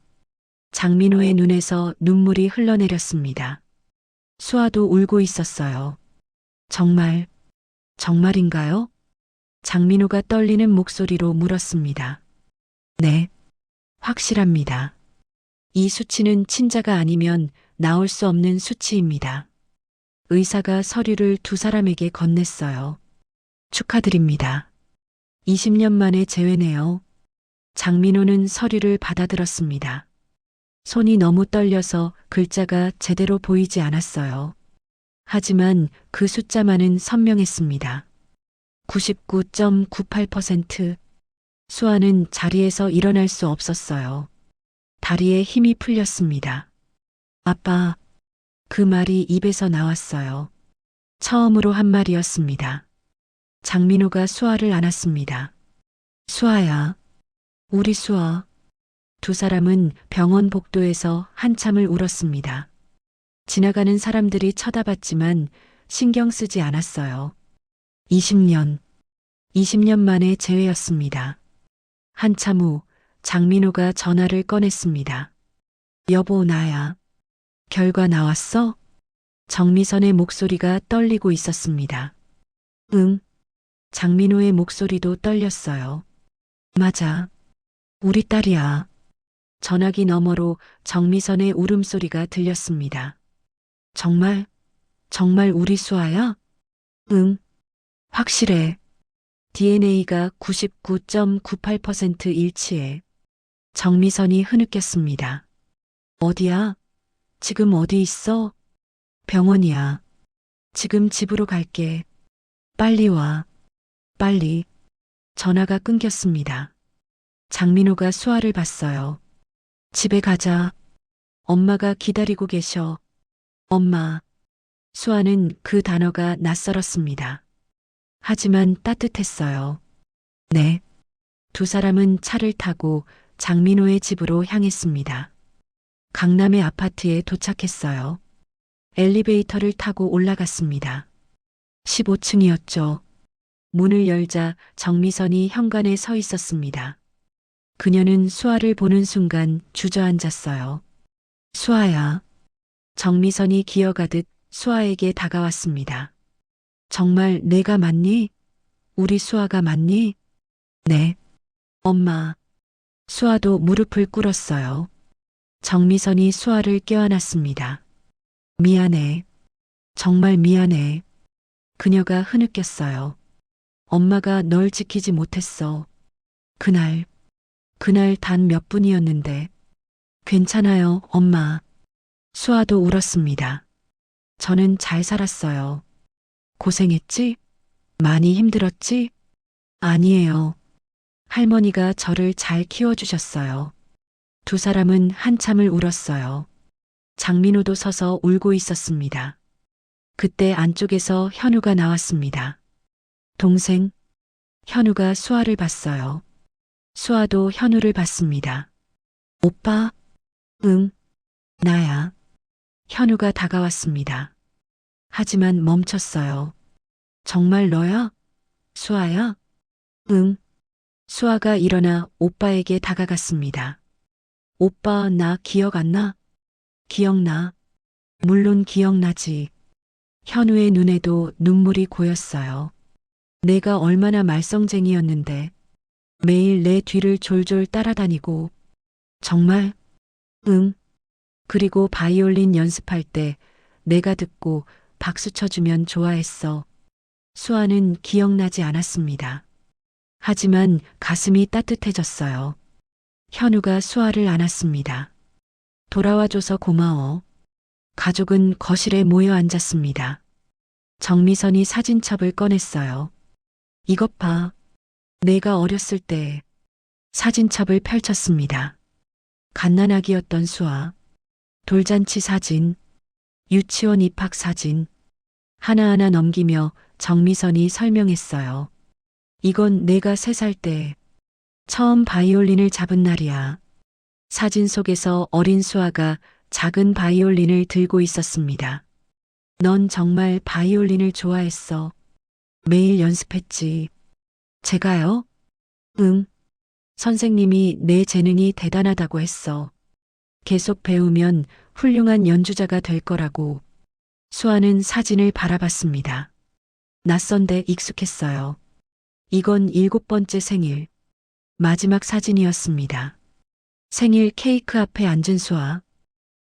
Speaker 1: 장민호의 눈에서 눈물이 흘러내렸습니다. 수아도 울고 있었어요. 정말인가요? 장민호가 떨리는 목소리로 물었습니다. 네, 확실합니다. 이 수치는 친자가 아니면 나올 수 없는 수치입니다. 의사가 서류를 두 사람에게 건넸어요. 축하드립니다. 20년 만에 재회네요. 장민호는 서류를 받아들었습니다. 손이 너무 떨려서 글자가 제대로 보이지 않았어요. 하지만 그 숫자만은 선명했습니다. 99.98%. 수아는 자리에서 일어날 수 없었어요. 다리에 힘이 풀렸습니다. 아빠, 그 말이 입에서 나왔어요. 처음으로 한 말이었습니다. 장민호가 수아를 안았습니다. 수아야, 우리 수아. 두 사람은 병원 복도에서 한참을 울었습니다. 지나가는 사람들이 쳐다봤지만 신경 쓰지 않았어요. 20년 만에 재회였습니다. 한참 후 장민호가 전화를 꺼냈습니다. 여보, 나야. 결과 나왔어? 정미선의 목소리가 떨리고 있었습니다. 응. 장민호의 목소리도 떨렸어요. 맞아. 우리 딸이야. 전화기 너머로 정미선의 울음소리가 들렸습니다. 정말 우리 수아야? 응. 확실해. DNA가 99.98% 일치해. 정미선이 흐느꼈습니다. 어디야? 지금 어디 있어? 병원이야. 지금 집으로 갈게. 빨리 와. 빨리. 전화가 끊겼습니다. 장민호가 수아를 봤어요. 집에 가자. 엄마가 기다리고 계셔. 엄마. 수아는 그 단어가 낯설었습니다. 하지만 따뜻했어요. 네. 두 사람은 차를 타고 장민호의 집으로 향했습니다. 강남의 아파트에 도착했어요. 엘리베이터를 타고 올라갔습니다. 15층이었죠. 문을 열자 정미선이 현관에 서 있었습니다. 그녀는 수아를 보는 순간 주저앉았어요. 수아야. 정미선이 기어가듯 수아에게 다가왔습니다. 정말 내가 맞니? 우리 수아가 맞니? 네. 엄마. 수아도 무릎을 꿇었어요. 정미선이 수아를 껴안았습니다. 미안해. 정말 미안해. 그녀가 흐느꼈어요. 엄마가 널 지키지 못했어. 그날 단 몇 분이었는데. 괜찮아요, 엄마. 수아도 울었습니다. 저는 잘 살았어요. 고생했지? 많이 힘들었지? 아니에요. 할머니가 저를 잘 키워주셨어요. 두 사람은 한참을 울었어요. 장민호도 서서 울고 있었습니다. 그때 안쪽에서 현우가 나왔습니다. 동생. 현우가 수아를 봤어요. 수아도 현우를 봤습니다. 오빠? 응, 나야. 현우가 다가왔습니다. 하지만 멈췄어요. 정말 너야? 수아야? 응. 수아가 일어나 오빠에게 다가갔습니다. 오빠, 나 기억 안 나? 기억나. 물론 기억나지. 현우의 눈에도 눈물이 고였어요. 내가 얼마나 말썽쟁이였는데. 매일 내 뒤를 졸졸 따라다니고. 정말? 응. 그리고 바이올린 연습할 때 내가 듣고 박수 쳐주면 좋아했어. 수아는 기억나지 않았습니다. 하지만 가슴이 따뜻해졌어요. 현우가 수아를 안았습니다. 돌아와줘서 고마워. 가족은 거실에 모여 앉았습니다. 정미선이 사진첩을 꺼냈어요. 이것 봐. 내가 어렸을 때. 사진첩을 펼쳤습니다. 갓난아기였던 수아. 돌잔치 사진. 유치원 입학 사진. 하나하나 넘기며 정미선이 설명했어요. 이건 내가 3살 때 처음 바이올린을 잡은 날이야. 사진 속에서 어린 수아가 작은 바이올린을 들고 있었습니다. 넌 정말 바이올린을 좋아했어. 매일 연습했지. 제가요? 응. 선생님이 내 재능이 대단하다고 했어. 계속 배우면 훌륭한 연주자가 될 거라고. 수아는 사진을 바라봤습니다. 낯선데 익숙했어요. 이건 7번째 생일. 마지막 사진이었습니다. 생일 케이크 앞에 앉은 수아.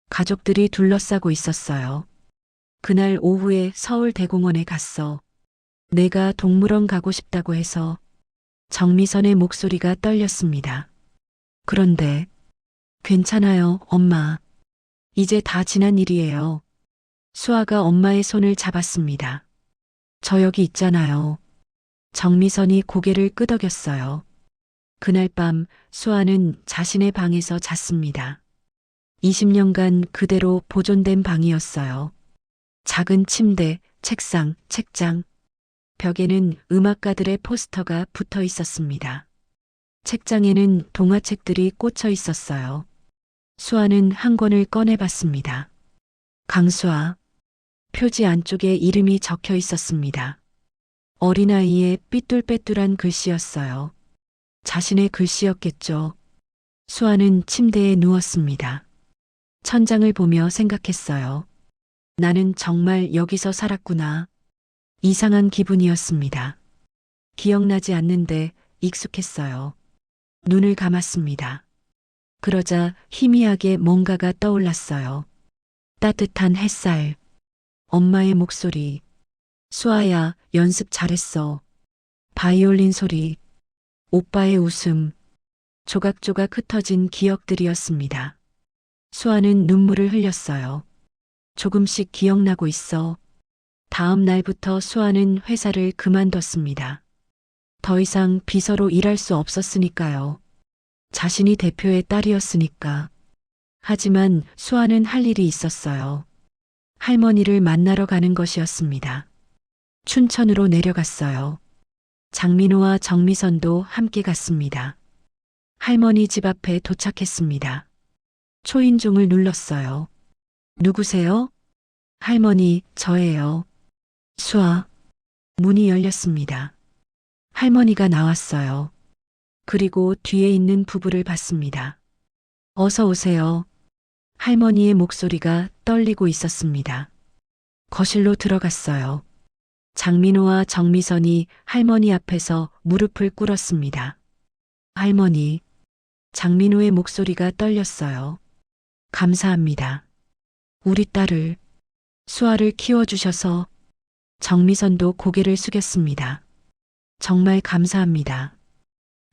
Speaker 1: 가족들이 둘러싸고 있었어요. 그날 오후에 서울대공원에 갔어. 내가 동물원 가고 싶다고 해서. 정미선의 목소리가 떨렸습니다. 그런데 괜찮아요, 엄마. 이제 다 지난 일이에요. 수아가 엄마의 손을 잡았습니다. 저 여기 있잖아요. 정미선이 고개를 끄덕였어요. 그날 밤 수아는 자신의 방에서 잤습니다. 20년간 그대로 보존된 방이었어요. 작은 침대, 책상, 책장, 벽에는 음악가들의 포스터가 붙어 있었습니다. 책장에는 동화책들이 꽂혀 있었어요. 수아는 한 권을 꺼내봤습니다. 강수아. 표지 안쪽에 이름이 적혀 있었습니다. 어린아이의 삐뚤빼뚤한 글씨였어요. 자신의 글씨였겠죠. 수아는 침대에 누웠습니다. 천장을 보며 생각했어요. 나는 정말 여기서 살았구나. 이상한 기분이었습니다. 기억나지 않는데 익숙했어요. 눈을 감았습니다. 그러자 희미하게 뭔가가 떠올랐어요. 따뜻한 햇살, 엄마의 목소리, 수아야, 연습 잘했어. 바이올린 소리, 오빠의 웃음, 조각조각 흩어진 기억들이었습니다. 수아는 눈물을 흘렸어요. 조금씩 기억나고 있어. 다음 날부터 수아는 회사를 그만뒀습니다. 더 이상 비서로 일할 수 없었으니까요. 자신이 대표의 딸이었으니까. 하지만 수아는 할 일이 있었어요. 할머니를 만나러 가는 것이었습니다. 춘천으로 내려갔어요. 장민호와 정미선도 함께 갔습니다. 할머니 집 앞에 도착했습니다. 초인종을 눌렀어요. 누구세요? 할머니, 저예요. 수아. 문이 열렸습니다. 할머니가 나왔어요. 그리고 뒤에 있는 부부를 봤습니다. 어서 오세요. 할머니의 목소리가 떨리고 있었습니다. 거실로 들어갔어요. 장민호와 정미선이 할머니 앞에서 무릎을 꿇었습니다. 할머니. 장민호의 목소리가 떨렸어요. 감사합니다. 우리 딸을, 수아를 키워주셔서. 정미선도 고개를 숙였습니다. 정말 감사합니다.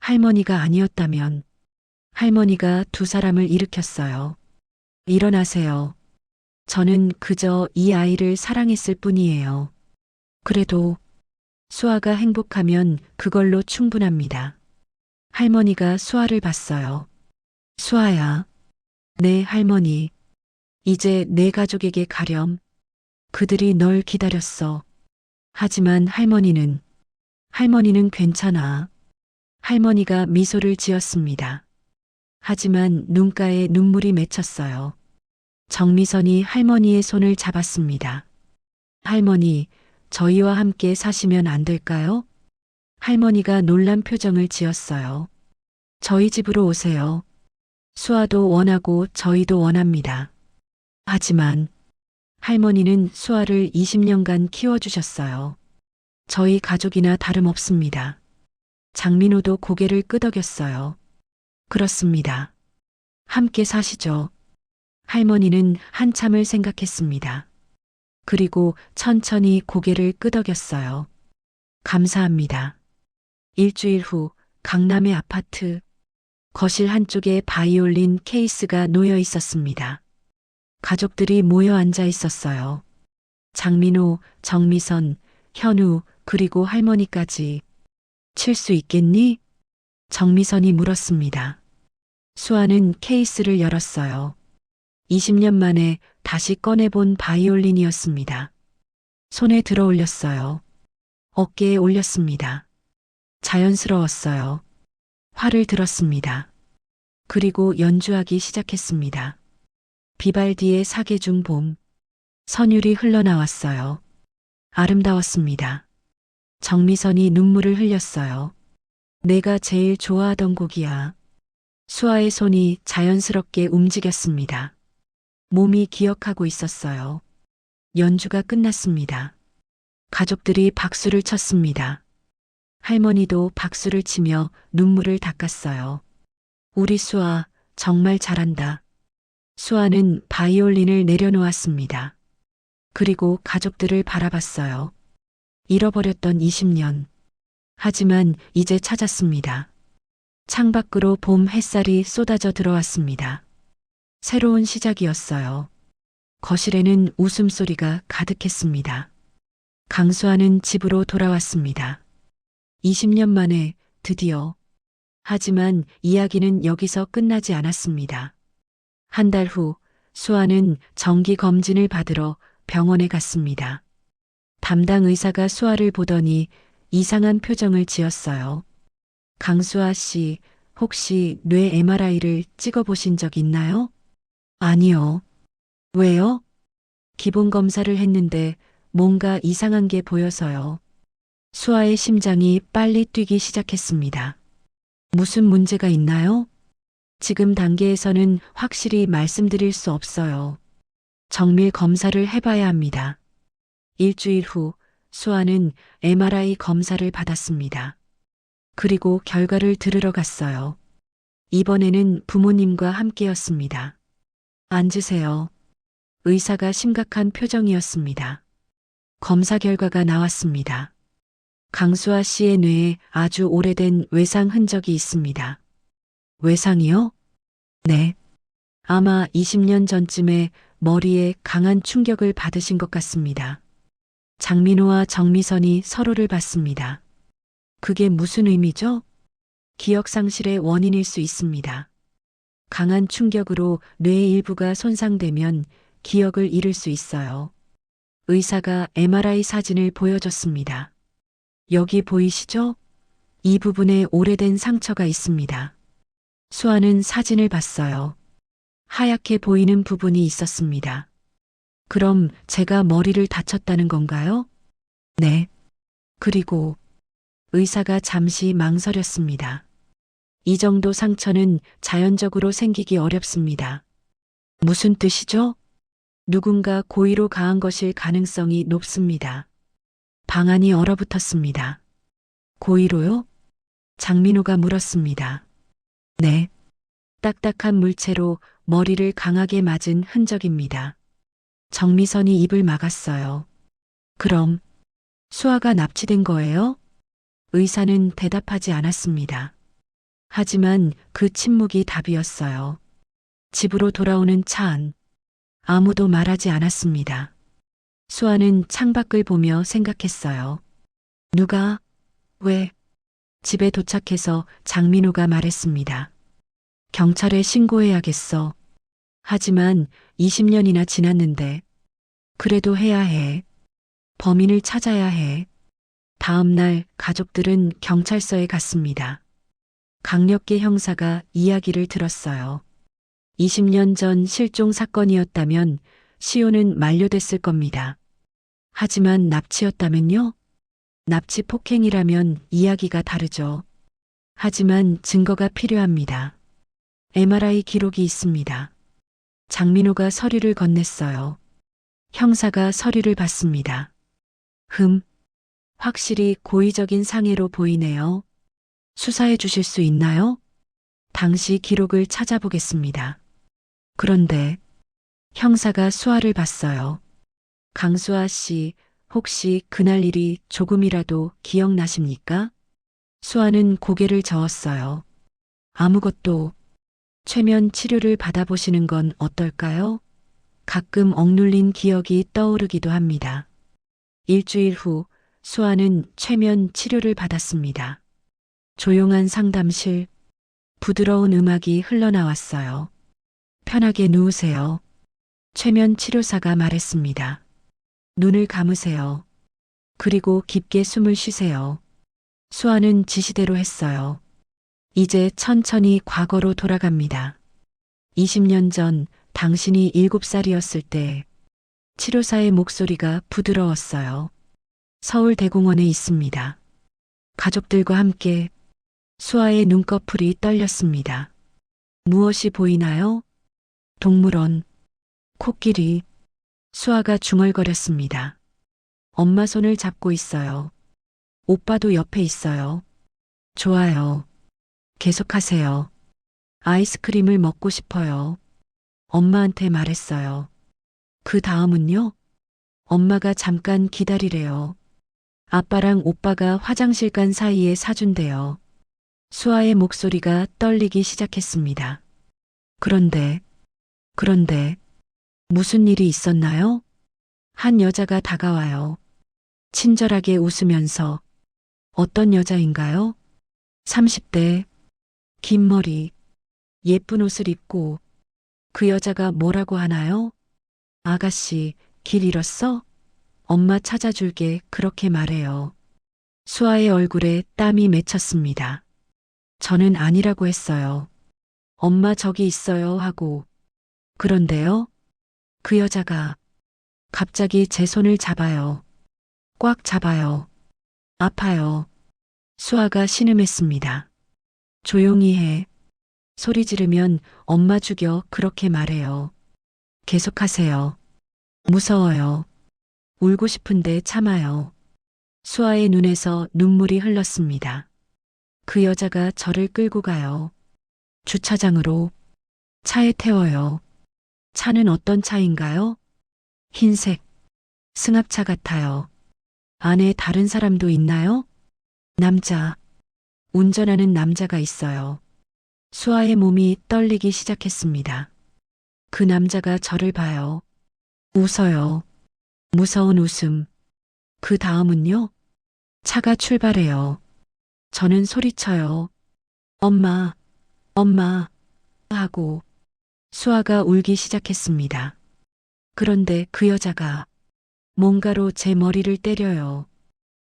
Speaker 1: 할머니가 아니었다면. 할머니가 두 사람을 일으켰어요. 일어나세요. 저는 그저 이 아이를 사랑했을 뿐이에요. 그래도 수아가 행복하면 그걸로 충분합니다. 할머니가 수아를 봤어요. 수아야. 네, 할머니. 이제 내 가족에게 가렴. 그들이 널 기다렸어. 하지만 할머니는 괜찮아. 할머니가 미소를 지었습니다. 하지만 눈가에 눈물이 맺혔어요. 정미선이 할머니의 손을 잡았습니다. 할머니, 저희와 함께 사시면 안 될까요? 할머니가 놀란 표정을 지었어요. 저희 집으로 오세요. 수아도 원하고 저희도 원합니다. 하지만 할머니는 수아를 20년간 키워주셨어요. 저희 가족이나 다름없습니다. 장민호도 고개를 끄덕였어요. 그렇습니다. 함께 사시죠. 할머니는 한참을 생각했습니다. 그리고 천천히 고개를 끄덕였어요. 감사합니다. 일주일 후 강남의 아파트. 거실 한쪽에 바이올린 케이스가 놓여 있었습니다. 가족들이 모여 앉아 있었어요. 장민호, 정미선, 현우, 그리고 할머니까지. 칠 수 있겠니? 정미선이 물었습니다. 수아는 케이스를 열었어요. 20년 만에 다시 꺼내본 바이올린이었습니다. 손에 들어 올렸어요. 어깨에 올렸습니다. 자연스러웠어요. 활을 들었습니다. 그리고 연주하기 시작했습니다. 비발디의 사계 중 봄. 선율이 흘러나왔어요. 아름다웠습니다. 정미선이 눈물을 흘렸어요. 내가 제일 좋아하던 곡이야. 수아의 손이 자연스럽게 움직였습니다. 몸이 기억하고 있었어요. 연주가 끝났습니다. 가족들이 박수를 쳤습니다. 할머니도 박수를 치며 눈물을 닦았어요. 우리 수아 정말 잘한다. 수아는 바이올린을 내려놓았습니다. 그리고 가족들을 바라봤어요. 잃어버렸던 20년. 하지만 이제 찾았습니다. 창밖으로 봄 햇살이 쏟아져 들어왔습니다. 새로운 시작이었어요. 거실에는 웃음소리가 가득했습니다. 강수아는 집으로 돌아왔습니다. 20년 만에 드디어. 하지만 이야기는 여기서 끝나지 않았습니다. 한 달 후 수아는 정기 검진을 받으러 병원에 갔습니다. 담당 의사가 수아를 보더니 이상한 표정을 지었어요. 강수아 씨, 혹시 뇌 MRI를 찍어보신 적 있나요? 아니요. 왜요? 기본 검사를 했는데 뭔가 이상한 게 보여서요. 수아의 심장이 빨리 뛰기 시작했습니다. 무슨 문제가 있나요? 지금 단계에서는 확실히 말씀드릴 수 없어요. 정밀 검사를 해봐야 합니다. 일주일 후 수아는 MRI 검사를 받았습니다. 그리고 결과를 들으러 갔어요. 이번에는 부모님과 함께였습니다. 앉으세요. 의사가 심각한 표정이었습니다. 검사 결과가 나왔습니다. 강수아 씨의 뇌에 아주 오래된 외상 흔적이 있습니다. 외상이요? 네. 아마 20년 전쯤에 머리에 강한 충격을 받으신 것 같습니다. 장민호와 정미선이 서로를 봤습니다. 그게 무슨 의미죠? 기억 상실의 원인일 수 있습니다. 강한 충격으로 뇌의 일부가 손상되면 기억을 잃을 수 있어요. 의사가 MRI 사진을 보여줬습니다. 여기 보이시죠? 이 부분에 오래된 상처가 있습니다. 수아는 사진을 봤어요. 하얗게 보이는 부분이 있었습니다. 그럼 제가 머리를 다쳤다는 건가요? 네. 그리고 의사가 잠시 망설였습니다. 이 정도 상처는 자연적으로 생기기 어렵습니다. 무슨 뜻이죠? 누군가 고의로 가한 것일 가능성이 높습니다. 방안이 얼어붙었습니다. 고의로요? 장민호가 물었습니다. 네. 딱딱한 물체로 머리를 강하게 맞은 흔적입니다. 정미선이 입을 막았어요. 그럼 수아가 납치된 거예요? 의사는 대답하지 않았습니다. 하지만 그 침묵이 답이었어요. 집으로 돌아오는 차 안. 아무도 말하지 않았습니다. 수아는 창밖을 보며 생각했어요. 누가? 왜? 집에 도착해서 장민호가 말했습니다. 경찰에 신고해야겠어. 하지만 20년이나 지났는데. 그래도 해야 해. 범인을 찾아야 해. 다음 날 가족들은 경찰서에 갔습니다. 강력계 형사가 이야기를 들었어요. 20년 전 실종 사건이었다면 시효는 만료됐을 겁니다. 하지만 납치였다면요? 납치 폭행이라면 이야기가 다르죠. 하지만 증거가 필요합니다. MRI 기록이 있습니다. 장민호가 서류를 건넸어요. 형사가 서류를 봤습니다. 확실히 고의적인 상해로 보이네요. 수사해 주실 수 있나요? 당시 기록을 찾아보겠습니다. 그런데 형사가 수아를 봤어요. 강수아 씨, 혹시 그날 일이 조금이라도 기억나십니까? 수아는 고개를 저었어요. 아무것도. 최면 치료를 받아보시는 건 어떨까요? 가끔 억눌린 기억이 떠오르기도 합니다. 일주일 후 수아는 최면 치료를 받았습니다. 조용한 상담실, 부드러운 음악이 흘러나왔어요. 편하게 누우세요. 최면 치료사가 말했습니다. 눈을 감으세요. 그리고 깊게 숨을 쉬세요. 수아는 지시대로 했어요. 이제 천천히 과거로 돌아갑니다. 20년 전 당신이 7살이었을 때 치료사의 목소리가 부드러웠어요. 서울대공원에 있습니다. 가족들과 함께. 수아의 눈꺼풀이 떨렸습니다. 무엇이 보이나요? 동물원, 코끼리. 수아가 중얼거렸습니다. 엄마 손을 잡고 있어요. 오빠도 옆에 있어요. 좋아요. 계속하세요. 아이스크림을 먹고 싶어요. 엄마한테 말했어요. 그 다음은요? 엄마가 잠깐 기다리래요. 아빠랑 오빠가 화장실 간 사이에 사준대요. 수아의 목소리가 떨리기 시작했습니다. 그런데 무슨 일이 있었나요? 한 여자가 다가와요. 친절하게 웃으면서. 어떤 여자인가요? 30대, 긴 머리, 예쁜 옷을 입고 그 여자가 뭐라고 하나요? 아가씨, 길 잃었어? 엄마 찾아줄게. 그렇게 말해요. 수아의 얼굴에 땀이 맺혔습니다. 저는 아니라고 했어요. 엄마 저기 있어요 하고. 그런데요? 그 여자가 갑자기 제 손을 잡아요. 꽉 잡아요. 아파요. 수아가 신음했습니다. 조용히 해. 소리 지르면 엄마 죽여. 그렇게 말해요. 계속하세요. 무서워요. 울고 싶은데 참아요. 수아의 눈에서 눈물이 흘렀습니다. 그 여자가 저를 끌고 가요. 주차장으로. 차에 태워요. 차는 어떤 차인가요? 흰색. 승합차 같아요. 안에 다른 사람도 있나요? 남자. 운전하는 남자가 있어요. 수아의 몸이 떨리기 시작했습니다. 그 남자가 저를 봐요. 웃어요. 무서운 웃음. 그 다음은요? 차가 출발해요. 저는 소리쳐요. 엄마, 엄마, 하고 수아가 울기 시작했습니다. 그런데 그 여자가 뭔가로 제 머리를 때려요.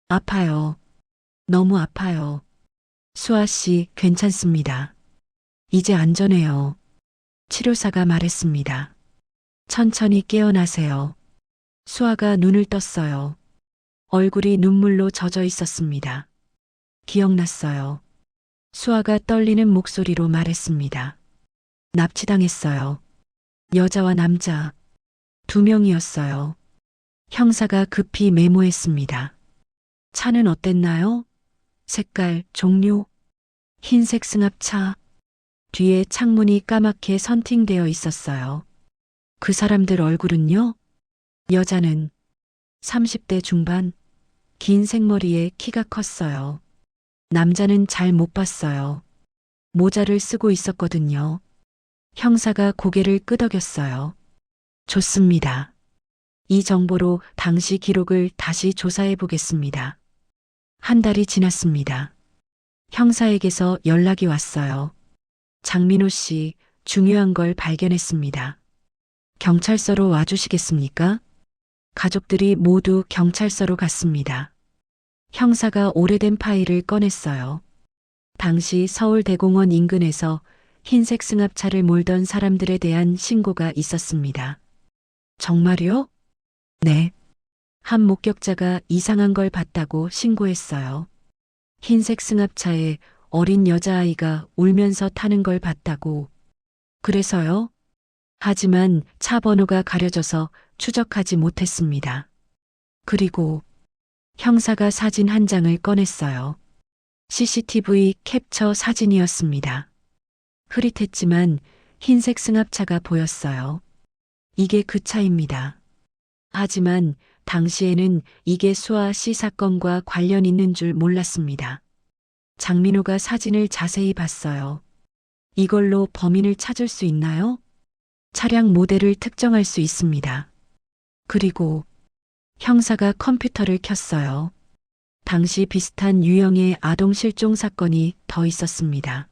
Speaker 1: 아파요. 너무 아파요. 수아 씨, 괜찮습니다. 이제 안전해요. 치료사가 말했습니다. 천천히 깨어나세요. 수아가 눈을 떴어요. 얼굴이 눈물로 젖어 있었습니다. 기억났어요. 수아가 떨리는 목소리로 말했습니다. 납치당했어요. 여자와 남자, 두 명이었어요. 형사가 급히 메모했습니다. 차는 어땠나요? 색깔, 종류, 흰색 승합차, 뒤에 창문이 까맣게 선팅되어 있었어요. 그 사람들 얼굴은요? 여자는 30대 중반, 긴 생머리에 키가 컸어요. 남자는 잘 못 봤어요. 모자를 쓰고 있었거든요. 형사가 고개를 끄덕였어요. 좋습니다. 이 정보로 당시 기록을 다시 조사해 보겠습니다. 한 달이 지났습니다. 형사에게서 연락이 왔어요. 장민호 씨, 중요한 걸 발견했습니다. 경찰서로 와주시겠습니까? 가족들이 모두 경찰서로 갔습니다. 형사가 오래된 파일을 꺼냈어요. 당시 서울대공원 인근에서 흰색 승합차를 몰던 사람들에 대한 신고가 있었습니다. 정말요? 네. 한 목격자가 이상한 걸 봤다고 신고했어요. 흰색 승합차에 어린 여자아이가 울면서 타는 걸 봤다고. 그래서요? 하지만 차 번호가 가려져서 추적하지 못했습니다. 그리고 형사가 사진 한 장을 꺼냈어요. CCTV 캡처 사진이었습니다. 흐릿했지만 흰색 승합차가 보였어요. 이게 그 차입니다. 하지만 당시에는 이게 수아 씨 사건과 관련 있는 줄 몰랐습니다. 장민호가 사진을 자세히 봤어요. 이걸로 범인을 찾을 수 있나요? 차량 모델을 특정할 수 있습니다. 그리고 형사가 컴퓨터를 켰어요. 당시 비슷한 유형의 아동 실종 사건이 더 있었습니다.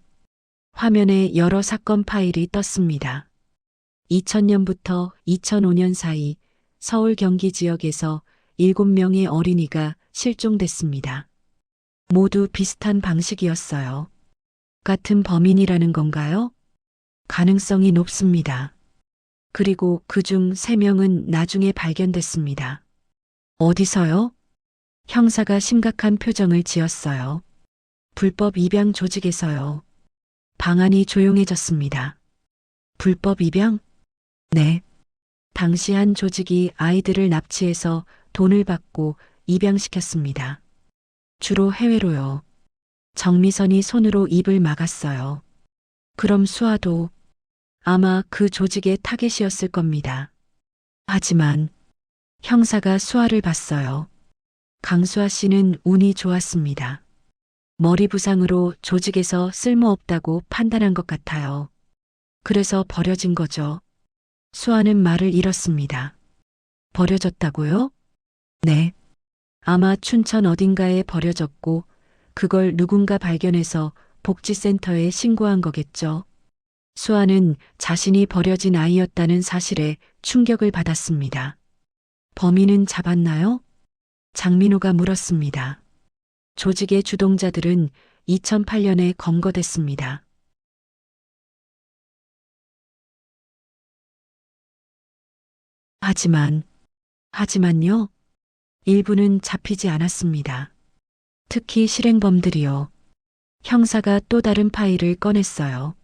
Speaker 1: 화면에 여러 사건 파일이 떴습니다. 2000년부터 2005년 사이 서울 경기 지역에서 7명의 어린이가 실종됐습니다. 모두 비슷한 방식이었어요. 같은 범인이라는 건가요? 가능성이 높습니다. 그리고 그중 3명은 나중에 발견됐습니다. 어디서요? 형사가 심각한 표정을 지었어요. 불법 입양 조직에서요. 방안이 조용해졌습니다. 불법 입양? 네. 당시 한 조직이 아이들을 납치해서 돈을 받고 입양시켰습니다. 주로 해외로요. 정미선이 손으로 입을 막았어요. 그럼 수아도 아마 그 조직의 타겟이었을 겁니다. 하지만 형사가 수아를 봤어요. 강수아 씨는 운이 좋았습니다. 머리 부상으로 조직에서 쓸모없다고 판단한 것 같아요. 그래서 버려진 거죠. 수아는 말을 잃었습니다. 버려졌다고요? 네. 아마 춘천 어딘가에 버려졌고 그걸 누군가 발견해서 복지센터에 신고한 거겠죠. 수아는 자신이 버려진 아이였다는 사실에 충격을 받았습니다. 범인은 잡았나요? 장민호가 물었습니다. 조직의 주동자들은 2008년에 검거됐습니다. 하지만요, 일부는 잡히지 않았습니다. 특히 실행범들이요. 형사가 또 다른 파일을 꺼냈어요.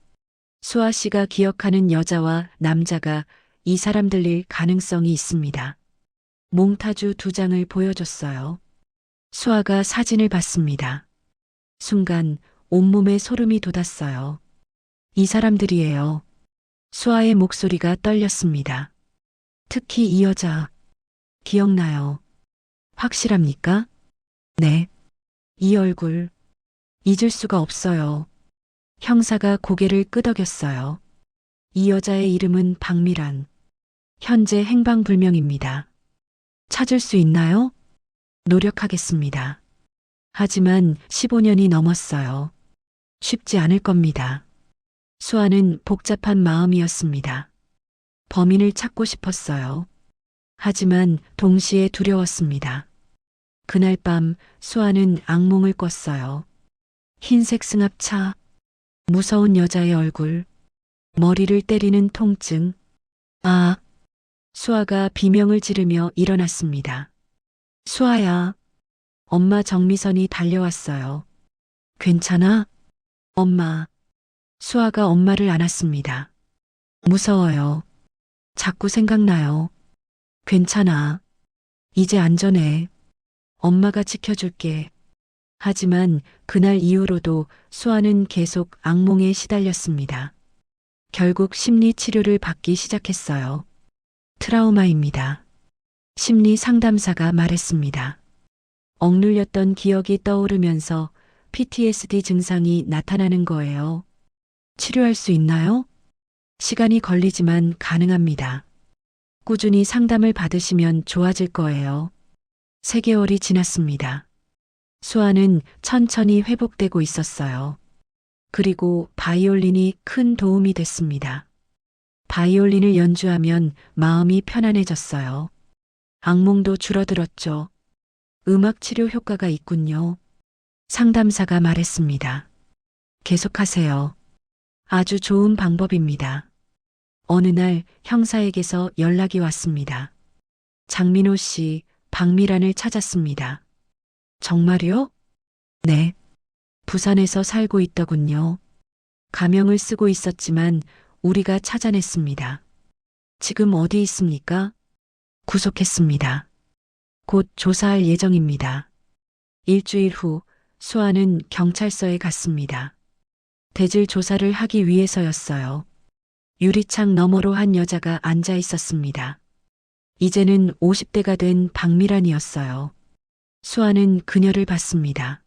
Speaker 1: 수아 씨가 기억하는 여자와 남자가 이 사람들일 가능성이 있습니다. 몽타주 2장을 보여줬어요. 수아가 사진을 봤습니다. 순간 온몸에 소름이 돋았어요. 이 사람들이에요. 수아의 목소리가 떨렸습니다. 특히 이 여자, 기억나요? 확실합니까? 네. 이 얼굴, 잊을 수가 없어요. 형사가 고개를 끄덕였어요. 이 여자의 이름은 박미란. 현재 행방불명입니다. 찾을 수 있나요? 노력하겠습니다. 하지만 15년이 넘었어요. 쉽지 않을 겁니다. 수아는 복잡한 마음이었습니다. 범인을 찾고 싶었어요. 하지만 동시에 두려웠습니다. 그날 밤 수아는 악몽을 꿨어요. 흰색 승합차, 무서운 여자의 얼굴, 머리를 때리는 통증. 아, 수아가 비명을 지르며 일어났습니다. 수아야. 엄마 정미선이 달려왔어요. 괜찮아? 엄마. 수아가 엄마를 안았습니다. 무서워요. 자꾸 생각나요. 괜찮아. 이제 안전해. 엄마가 지켜줄게. 하지만 그날 이후로도 수아는 계속 악몽에 시달렸습니다. 결국 심리 치료를 받기 시작했어요. 트라우마입니다. 심리 상담사가 말했습니다. 억눌렸던 기억이 떠오르면서 PTSD 증상이 나타나는 거예요. 치료할 수 있나요? 시간이 걸리지만 가능합니다. 꾸준히 상담을 받으시면 좋아질 거예요. 3개월이 지났습니다. 수아는 천천히 회복되고 있었어요. 그리고 바이올린이 큰 도움이 됐습니다. 바이올린을 연주하면 마음이 편안해졌어요. 악몽도 줄어들었죠. 음악 치료 효과가 있군요. 상담사가 말했습니다. 계속하세요. 아주 좋은 방법입니다. 어느 날 형사에게서 연락이 왔습니다. 장민호 씨, 박미란을 찾았습니다. 정말요? 네. 부산에서 살고 있더군요. 가명을 쓰고 있었지만 우리가 찾아냈습니다. 지금 어디 있습니까? 구속했습니다. 곧 조사할 예정입니다. 일주일 후 수아는 경찰서에 갔습니다. 대질 조사를 하기 위해서였어요. 유리창 너머로 한 여자가 앉아 있었습니다. 이제는 50대가 된 박미란이었어요. 수아는 그녀를 봤습니다.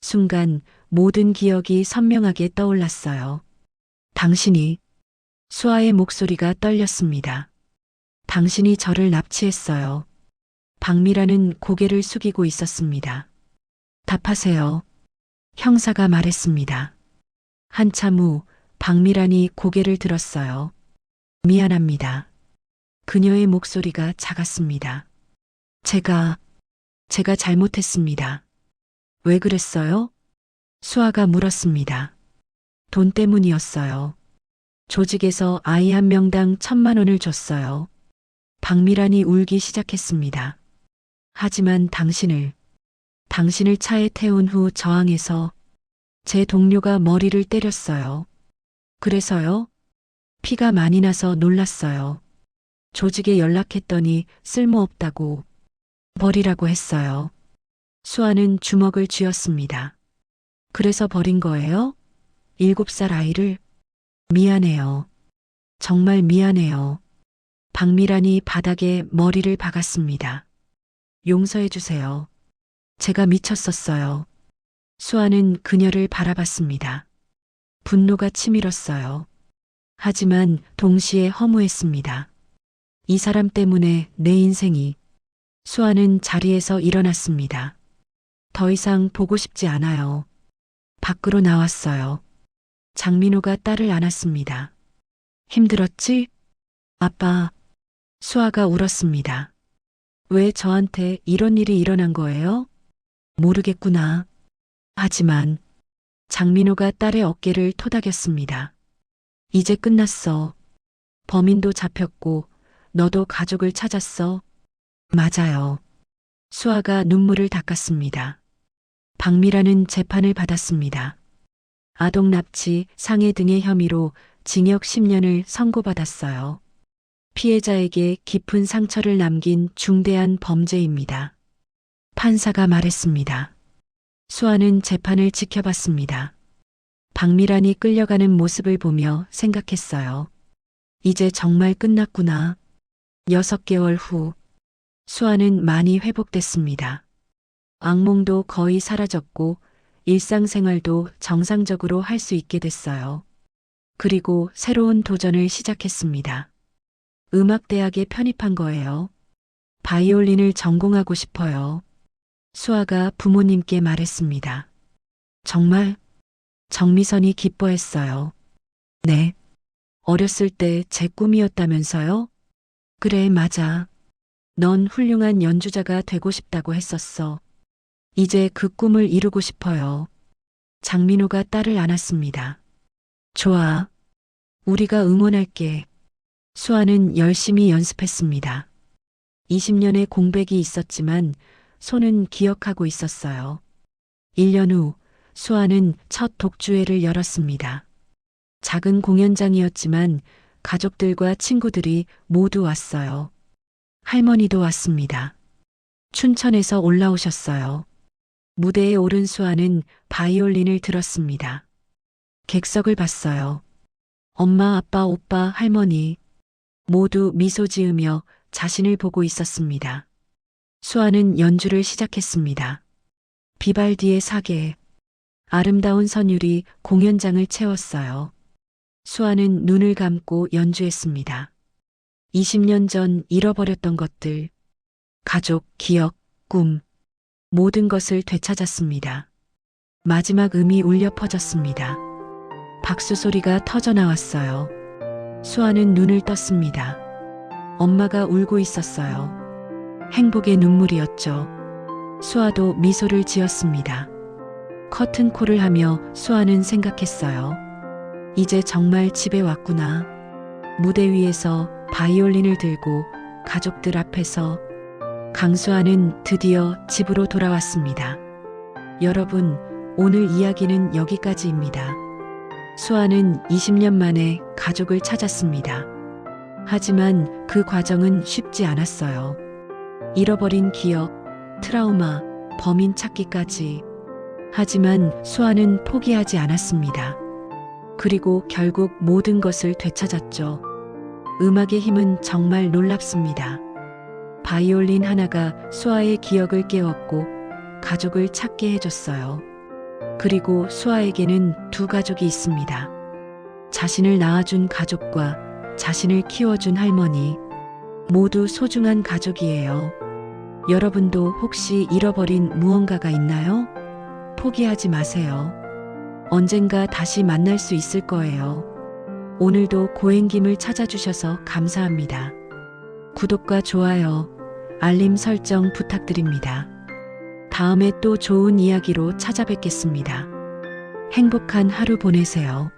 Speaker 1: 순간 모든 기억이 선명하게 떠올랐어요. 당신이, 수아의 목소리가 떨렸습니다. 당신이 저를 납치했어요. 박미란은 고개를 숙이고 있었습니다. 답하세요. 형사가 말했습니다. 한참 후 박미란이 고개를 들었어요. 미안합니다. 그녀의 목소리가 작았습니다. 제가 잘못했습니다. 왜 그랬어요? 수아가 물었습니다. 돈 때문이었어요. 조직에서 아이 한 명당 1,000만 원을 줬어요. 박미란이 울기 시작했습니다. 하지만 당신을 차에 태운 후 저항해서 제 동료가 머리를 때렸어요. 그래서요? 피가 많이 나서 놀랐어요. 조직에 연락했더니 쓸모없다고 버리라고 했어요. 수아는 주먹을 쥐었습니다. 그래서 버린 거예요? 7살 아이를? 미안해요. 정말 미안해요. 박미란이 바닥에 머리를 박았습니다. 용서해 주세요. 제가 미쳤었어요. 수아는 그녀를 바라봤습니다. 분노가 치밀었어요. 하지만 동시에 허무했습니다. 이 사람 때문에 내 인생이. 수아는 자리에서 일어났습니다. 더 이상 보고 싶지 않아요. 밖으로 나왔어요. 장민호가 딸을 안았습니다. 힘들었지? 아빠, 수아가 울었습니다. 왜 저한테 이런 일이 일어난 거예요? 모르겠구나. 하지만 장민호가 딸의 어깨를 토닥였습니다. 이제 끝났어. 범인도 잡혔고 너도 가족을 찾았어. 맞아요. 수아가 눈물을 닦았습니다. 박미라는 재판을 받았습니다. 아동 납치, 상해 등의 혐의로 징역 10년을 선고받았어요. 피해자에게 깊은 상처를 남긴 중대한 범죄입니다. 판사가 말했습니다. 수아는 재판을 지켜봤습니다. 박미란이 끌려가는 모습을 보며 생각했어요. 이제 정말 끝났구나. 6개월 후, 수아는 많이 회복됐습니다. 악몽도 거의 사라졌고, 일상생활도 정상적으로 할 수 있게 됐어요. 그리고 새로운 도전을 시작했습니다. 음악대학에 편입한 거예요. 바이올린을 전공하고 싶어요. 수아가 부모님께 말했습니다. 정말? 정미선이 기뻐했어요. 네. 어렸을 때 제 꿈이었다면서요? 그래, 맞아. 넌 훌륭한 연주자가 되고 싶다고 했었어. 이제 그 꿈을 이루고 싶어요. 장민호가 딸을 안았습니다. 좋아. 우리가 응원할게. 수아는 열심히 연습했습니다. 20년의 공백이 있었지만 손은 기억하고 있었어요. 1년 후 수아는 첫 독주회를 열었습니다. 작은 공연장이었지만 가족들과 친구들이 모두 왔어요. 할머니도 왔습니다. 춘천에서 올라오셨어요. 무대에 오른 수아는 바이올린을 들었습니다. 객석을 봤어요. 엄마, 아빠, 오빠, 할머니 모두 미소 지으며 자신을 보고 있었습니다. 수아는 연주를 시작했습니다. 비발디의 사계. 아름다운 선율이 공연장을 채웠어요. 수아는 눈을 감고 연주했습니다. 20년 전 잃어버렸던 것들, 가족, 기억, 꿈, 모든 것을 되찾았습니다. 마지막 음이 울려 퍼졌습니다. 박수 소리가 터져 나왔어요. 수아는 눈을 떴습니다. 엄마가 울고 있었어요. 행복의 눈물이었죠. 수아도 미소를 지었습니다. 커튼콜을 하며 수아는 생각했어요. 이제 정말 집에 왔구나. 무대 위에서 바이올린을 들고 가족들 앞에서 강수아는 드디어 집으로 돌아왔습니다. 여러분, 오늘 이야기는 여기까지입니다. 수아는 20년 만에 가족을 찾았습니다. 하지만 그 과정은 쉽지 않았어요. 잃어버린 기억, 트라우마, 범인 찾기까지. 하지만 수아는 포기하지 않았습니다. 그리고 결국 모든 것을 되찾았죠. 음악의 힘은 정말 놀랍습니다. 바이올린 하나가 수아의 기억을 깨웠고 가족을 찾게 해줬어요. 그리고 수아에게는 두 가족이 있습니다. 자신을 낳아준 가족과 자신을 키워준 할머니. 모두 소중한 가족이에요. 여러분도 혹시 잃어버린 무언가가 있나요? 포기하지 마세요. 언젠가 다시 만날 수 있을 거예요. 오늘도 고행김을 찾아주셔서 감사합니다. 구독과 좋아요, 알림 설정 부탁드립니다. 다음에 또 좋은 이야기로 찾아뵙겠습니다. 행복한 하루 보내세요.